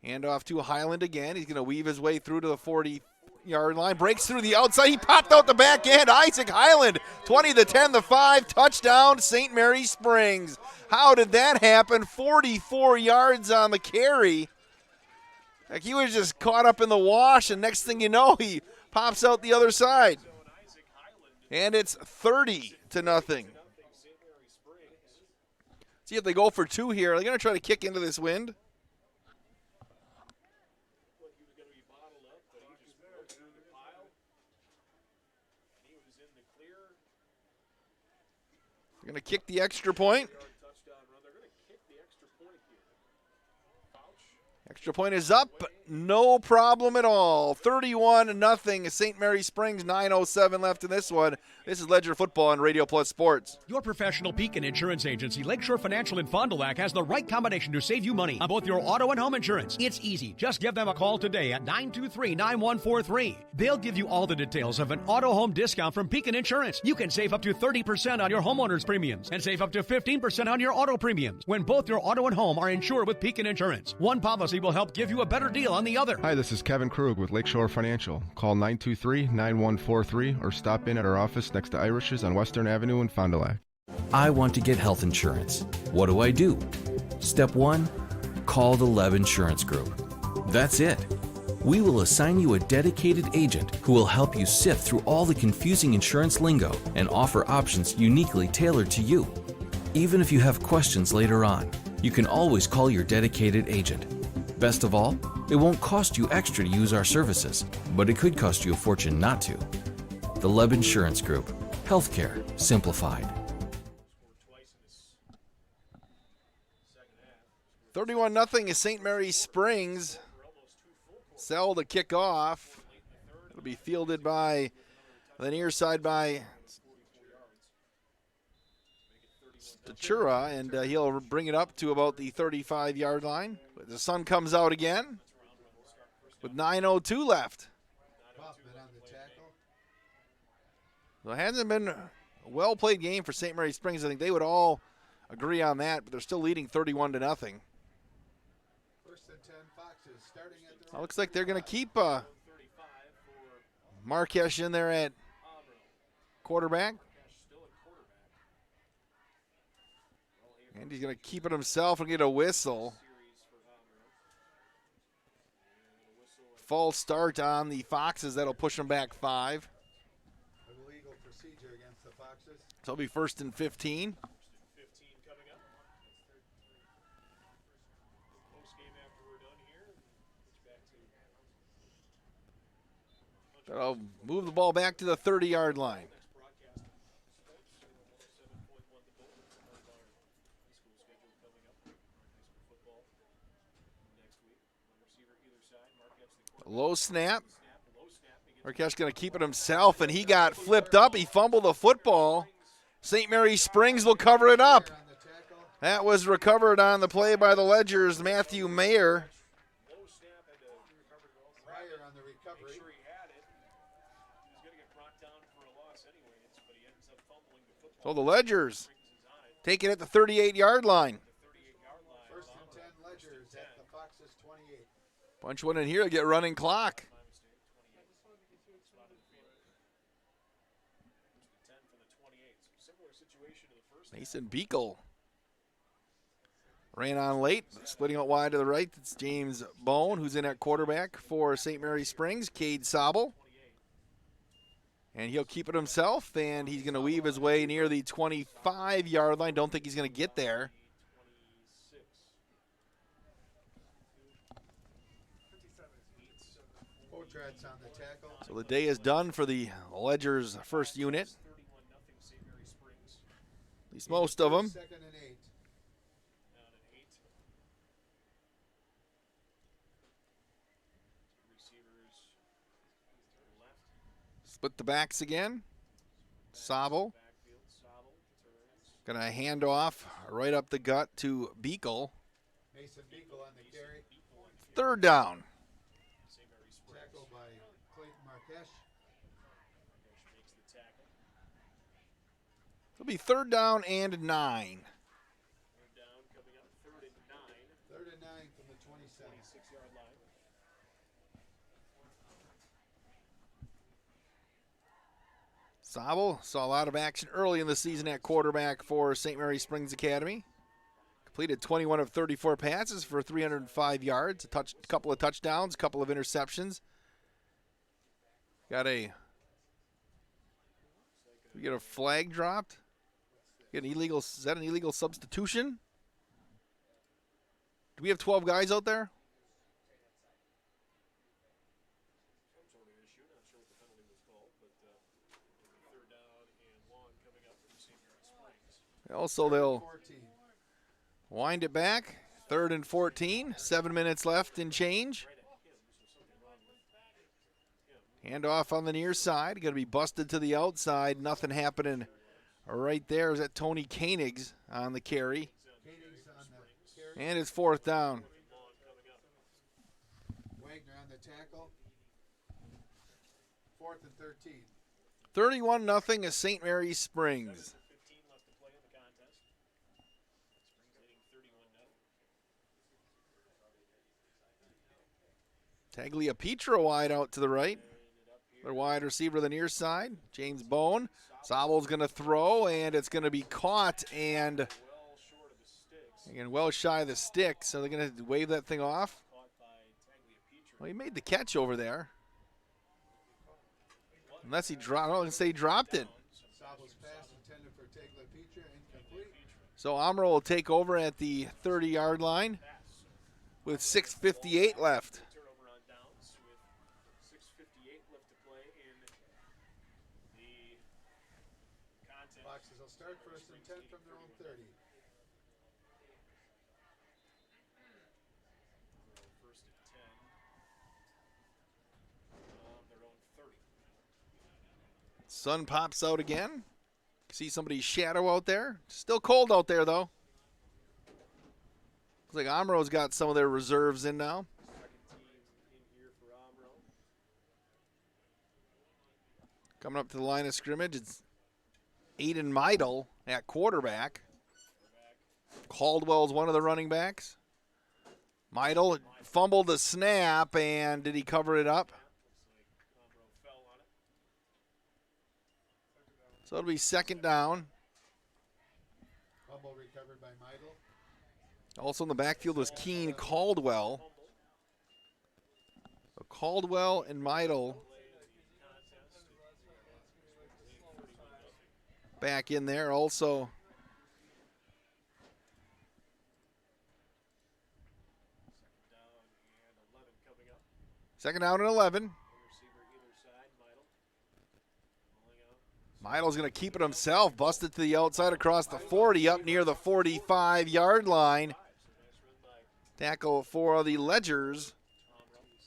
Hand off to Highland again. He's going to weave his way through to the 40-yard line. Breaks through the outside. He popped out the back end. Isaac Highland, 20 the 10 the 5. Touchdown, St. Mary Springs. How did that happen? 44 yards on the carry. Like he was just caught up in the wash, and next thing you know, he pops out the other side. And it's 30-0. See if they go for two here. Are they going to try to kick into this wind? They're going to kick the extra point. Extra point is up. No problem at all. 31-0. St. Mary Springs, 9:07 left in this one. This is Ledger Football on Radio Plus Sports. Your professional Pekin insurance agency, Lakeshore Financial in Fond du Lac, has the right combination to save you money on both your auto and home insurance. It's easy. Just give them a call today at 923-9143. They'll give you all the details of an auto home discount from Pekin Insurance. You can save up to 30% on your homeowner's premiums and save up to 15% on your auto premiums when both your auto and home are insured with Pekin Insurance. One policy will help give you a better deal on the other. Hi, this is Kevin Krug with Lakeshore Financial. Call 923-9143 or stop in at our office next to Irish's on Western Avenue in Fond du Lac. I want to get health insurance. What do I do? Step 1, call the Leb Insurance Group. That's it. We will assign you a dedicated agent who will help you sift through all the confusing insurance lingo and offer options uniquely tailored to you. Even if you have questions later on, you can always call your dedicated agent. Best of all, it won't cost you extra to use our services, but it could cost you a fortune not to. The Leb Insurance Group. Healthcare simplified. 31-0 is St. Mary Springs. Sell the kickoff. It'll be fielded by the near side by Stachura, and he'll bring it up to about the 35-yard line. The sun comes out again with 9:02 left. So it hasn't been a well-played game for St. Mary Springs. I think they would all agree on that, but they're still leading 31-0. First and 10 Foxes starting at the Looks like they're going to keep Marquesh in there at quarterback. And he's going to keep it himself and get a whistle. False start on the Foxes. That'll push them back 5. illegal procedure against the Foxes. So it'll be 1st and 15. That'll move the ball back to the 30-yard line. Low snap. Marquesh going to keep it himself, and he got flipped up. He fumbled the football. St. Mary Springs will cover it up. That was recovered on the play by the Ledgers, Matthew Mayer. On the recovery. So the Ledgers take it at the 38-yard line. First and 10 Ledgers at the Foxes 28. Punch one in here to get running clock. Mason Beekle ran on late, splitting out wide to the right. It's James Bone, who's in at quarterback for St. Mary Springs. Cade Sobel. And he'll keep it himself, and he's going to weave his way near the 25-yard line. Don't think he's going to get there. On the tackle. So the day is done for the Ledgers' first unit. At least most of them. Second and 8. Split the backs again. Sobel. Going to hand off right up the gut to Beekle. Mason Beekle on the carry. 3rd down. Tackle by Clayton Marquesh. It'll It'll be 3rd down and 9. Third and 9 from the 27. 26-yard line. Sobel saw a lot of action early in the season at quarterback for St. Mary Springs Academy. Completed 21 of 34 passes for 305 yards, a couple of touchdowns, a couple of interceptions. We get a flag dropped. Get an illegal. Is that an illegal substitution? Do we have 12 guys out there? Some sort of issue. Not sure what the penalty was called, but 3rd down and 1 coming up from St. Mary Springs. Also, they'll wind it back. 3rd and 14. 7 minutes left and change. Handoff on the near side. Going to be busted to the outside. Nothing happening right there. Is that Tony Koenig's on the carry? And it's 4th down. Wagner on the tackle. 4th and 13. 31-0 is St. Mary Springs. 15 left to play in the contest. Springs leading 31-0. Tagliapietra wide out to the right. Their wide receiver to the near side, James Bone. Sobel's going to throw, and it's going to be caught and again, well shy of the stick, so they're going to wave that thing off. Well, he made the catch over there. Unless he dropped, I don't say he dropped it. Sobel's pass intended for Tagliapietra, incomplete. So Omro will take over at the 30-yard line with 6:58 left. Turnover on downs with 6:58 left to play in the contest. Foxes will start 1st and 10 from their own 30. 1st and 10 on their own 30. Sun pops out again. See somebody's shadow out there. Still cold out there, though. Looks like Omro's got some of their reserves in now. Second team in here for Omro. Coming up to the line of scrimmage, it's Aiden Meidel at quarterback. Caldwell's one of the running backs. Meidel fumbled the snap, and did he cover it up? So it'll be 2nd down. Fumble recovered by Meidel. Also in the backfield was Keen Caldwell. So Caldwell and Meidel back in there. Also second down and 11. Meidel's going to keep it himself. Busted to the outside across the 40, up near the 45-yard line. Tackle for the Ledgers,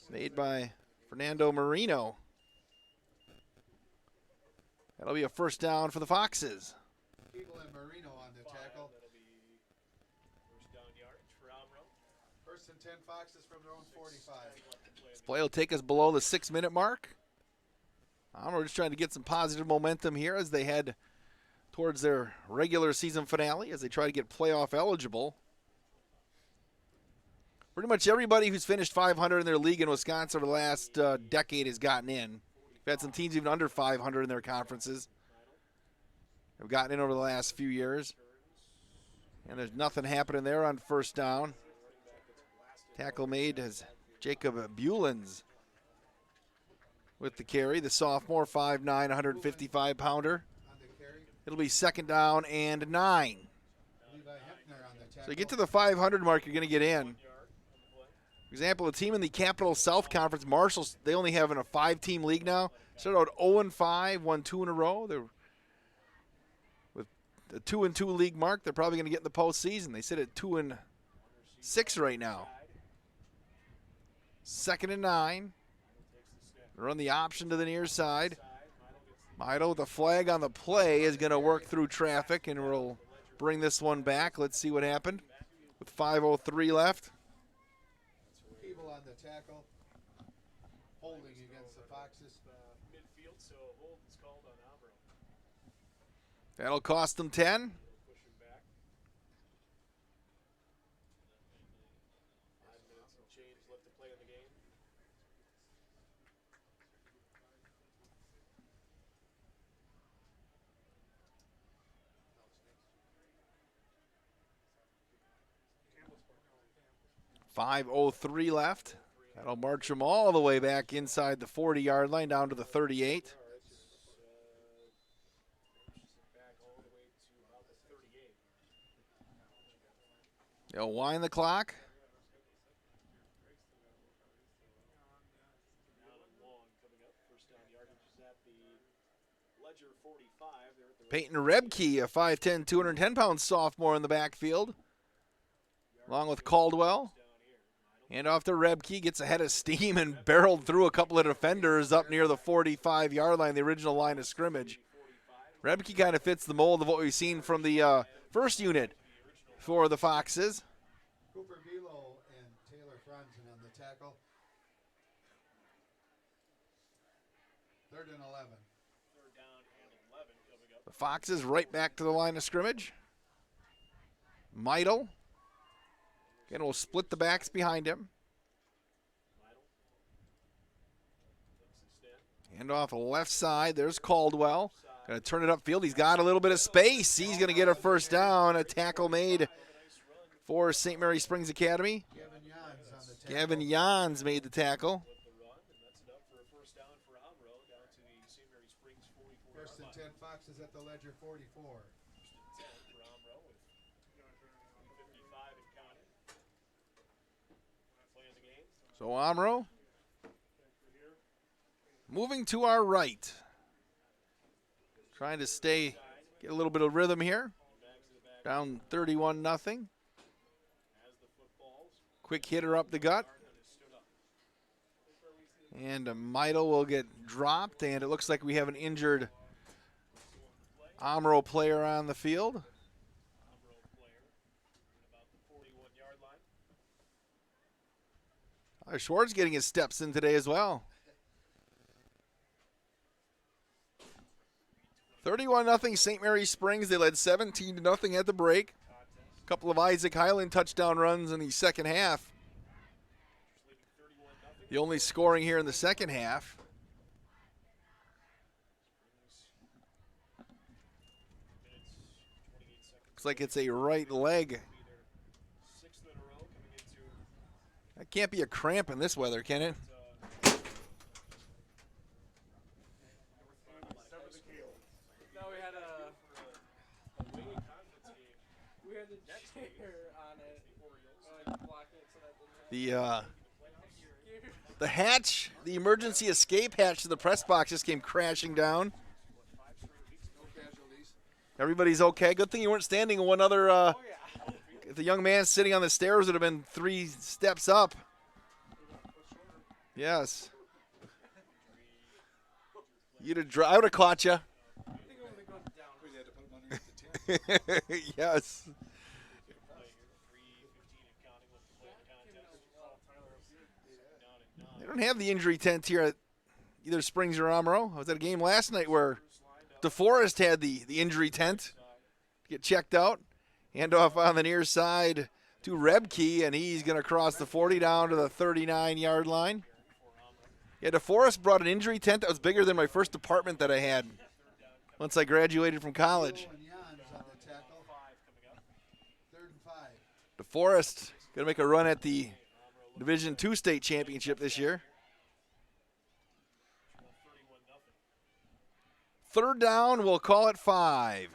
made by Fernando Marino. That'll be a 1st down for the Foxes. Keeble and Marino on the tackle. That'll be 1st down yardage for Omro. 1st and 10 Foxes from their own 45. This play will take us below the 6-minute mark. Omro just trying to get some positive momentum here as they head towards their regular season finale, as they try to get playoff eligible. Pretty much everybody who's finished 500 in their league in Wisconsin over the last decade has gotten in. We've had some teams even under 500 in their conferences. Have gotten in over the last few years. And there's nothing happening there on 1st down. Tackle made as Jacob Bulens with the carry, the sophomore, 5'9", 155-pounder. It'll be 2nd down and 9. So you get to the 500 mark, you're going to get in. For example, a team in the Capital South Conference, Marshall, they only have in a 5-team league now. Started out 0-5, won 2 in a row. They're with the 2-2 league mark. They're probably going to get in the postseason. They sit at 2-6 right now. 2nd and 9. Run the option to the near side. Meidel with a flag on the play is going to work through traffic, and we'll bring this one back. Let's see what happened with 5:03 left. Keeble on the tackle. Holding against the Foxes. Midfield, so hold is called on Omro. That'll cost them 10. .503 left. That'll march them all the way back inside the 40-yard line down to the 38. They'll wind the clock. Peyton Rebke, a 5'10", 210-pound sophomore in the backfield, along with Caldwell. Hand off to Rebke, gets ahead of steam and barreled through a couple of defenders up near the 45-yard line, the original line of scrimmage. Rebke kind of fits the mold of what we've seen from the first unit for the Foxes. Cooper Velo and Taylor Franzen on the tackle. 3rd and 11. The Foxes right back to the line of scrimmage. Meidel. Again, we'll split the backs behind him. Hand off the left side. There's Caldwell. Going to turn it upfield. He's got a little bit of space. He's going to get a first down. A tackle made for St. Mary Springs Academy. Gavin Jans made the tackle. 1st and 10 Foxes at the Ledger 44. So Omro moving to our right. Trying to get a little bit of rhythm here. Down 31-0. Quick hitter up the gut. And Meidel will get dropped, and it looks like we have an injured Omro player on the field. Schwartz getting his steps in today as well. 31-0 St. Mary Springs. They led 17-0 at the break. A couple of Isaac Highland touchdown runs in the second half. The only scoring here in the second half. Looks like it's a right leg. That can't be a cramp in this weather, can it? The hatch, the emergency escape hatch to the press box just came crashing down. Everybody's okay. Good thing you weren't standing in one other. If the young man sitting on the stairs would have been 3 steps up. Yes. I would have caught you. Yes. They don't have the injury tent here at either Springs or Omro. I was at a game last night where DeForest had the injury tent get checked out. Handoff on the near side to Rebke, and he's going to cross the 40 down to the 39-yard line. Yeah, DeForest brought an injury tent that was bigger than my first apartment that I had once I graduated from college. DeForest going to make a run at the Division II state championship this year. 3rd down, we'll call it 5.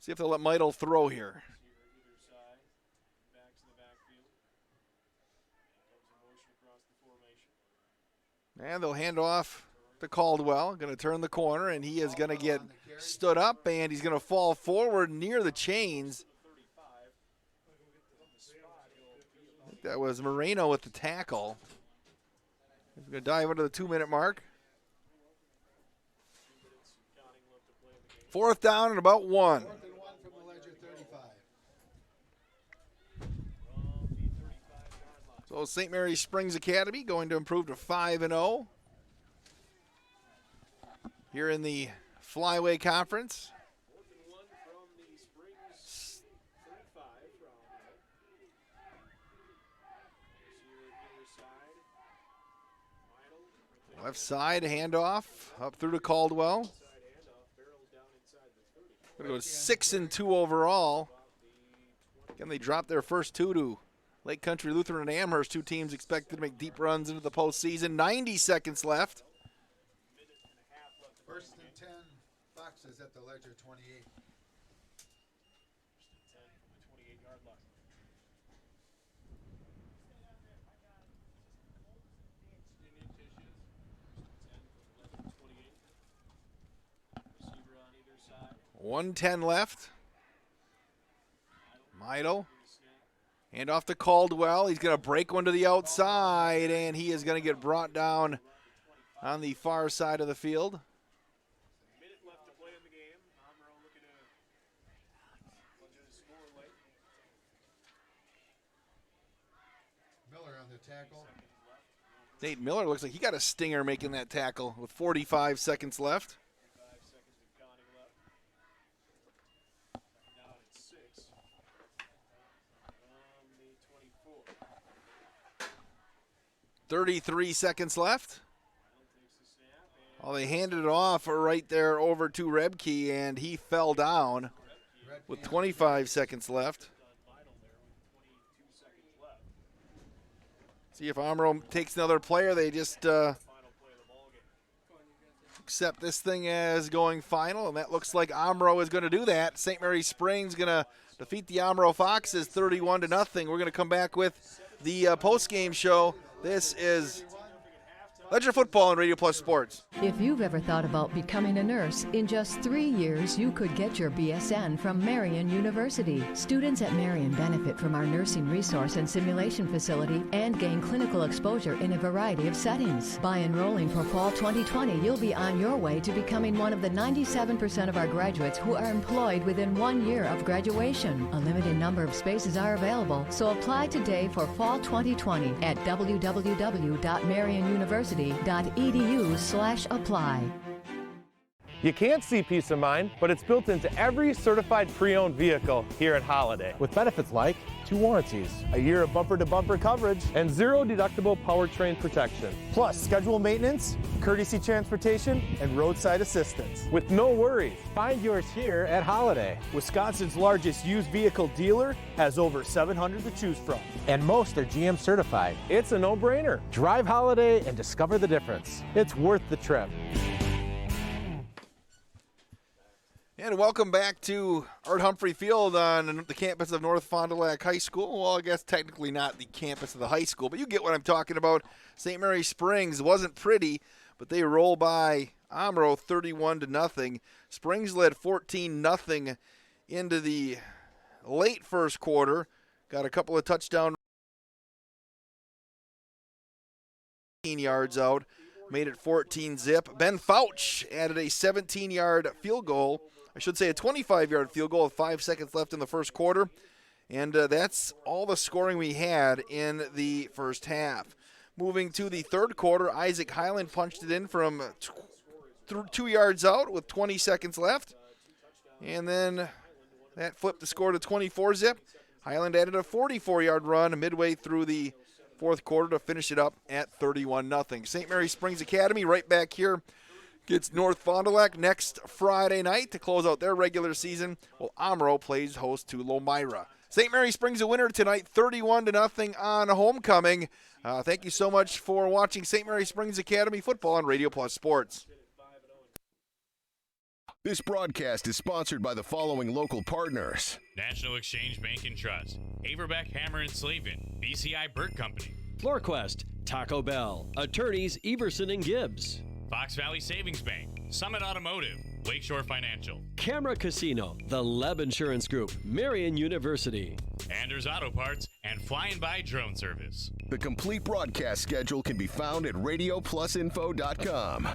See if they'll let Meidel throw here. And they'll hand off to Caldwell. Going to turn the corner, and he is going to get stood up, and he's going to fall forward near the chains. I think that was Moreno with the tackle. He's going to dive under the 2-minute mark. 4th down and about 1. So St. Mary's Springs Academy going to improve to 5-0. here in the Flyway Conference. Left side, handoff, up through to Caldwell. Gonna go 6-2 overall. Again, they dropped their first two to Lake Country Lutheran and Amherst, two teams expected to make deep runs into the postseason. 90 seconds left. First and 10, Foxes at the Ledger 28. Receiver on either side. 1:10 left. Meidel. Hand off to Caldwell. He's going to break one to the outside, and he is going to get brought down on the far side of the field. Minute left to play in the game. Omro looking to score late. Miller on the tackle. Nate Miller looks like he got a stinger making that tackle with 45 seconds left. 5 seconds and counting left. Down at 6. From the 24. 33 seconds left. Oh, they handed it off right there over to Rebke, and he fell down with 25 seconds left. See if Omro takes another player. They just accept this thing as going final, and that looks like Omro is going to do that. St. Mary Springs going to defeat the Omro Foxes 31-0. We're going to come back with the post-game show. This is Ledger Football and Radio Plus Sports. If you've ever thought about becoming a nurse, in just 3 years you could get your BSN from Marian University. Students at Marian benefit from our nursing resource and simulation facility and gain clinical exposure in a variety of settings. By enrolling for fall 2020, you'll be on your way to becoming one of the 97% of our graduates who are employed within 1 year of graduation. A limited number of spaces are available, so apply today for fall 2020 at www.marianuniversity.edu/apply. You can't see peace of mind, but it's built into every certified pre-owned vehicle here at Holiday. With benefits like 2 warranties, a year of bumper-to-bumper coverage, And 0 deductible powertrain protection. plus scheduled maintenance, courtesy transportation, and roadside assistance. With no worries. Find yours here at Holiday. Wisconsin's largest used vehicle dealer has over 700 to choose from, and most are GM certified. It's a no-brainer. Drive Holiday and discover the difference. It's worth the trip. And welcome back to Art Humphrey Field on the campus of North Fond du Lac High School. Well, I guess technically not the campus of the high school, but you get what I'm talking about. St. Mary Springs wasn't pretty, but they roll by Omro 31-0. Springs led 14-0 into the late first quarter. Got a couple of touchdown yards out. Made it 14-0. Ben Fouch added a 17-yard field goal. I should say a 25-yard field goal with 5 seconds left in the first quarter. And that's all the scoring we had in the first half. Moving to the third quarter, Isaac Highland punched it in from 2 yards out with 20 seconds left. And then that flipped the score to 24-0. Highland added a 44-yard run midway through the fourth quarter to finish it up at 31-0. St. Mary Springs Academy right back here gets North Fond du Lac next Friday night to close out their regular season, while Omro plays host to Lomira. St. Mary Springs a winner tonight, 31-0 on homecoming. Thank you so much for watching St. Mary Springs Academy football on Radio Plus Sports. This broadcast is sponsored by the following local partners: National Exchange Bank and Trust, Haverback Hammer and Slavin, BCI Burt Company, FloorQuest, Taco Bell, Attorneys Everson and Gibbs, Fox Valley Savings Bank, Summit Automotive, Lakeshore Financial, Camera Casino, the Leb Insurance Group, Marian University, Anders Auto Parts, and Flying By Drone Service. The complete broadcast schedule can be found at radioplusinfo.com.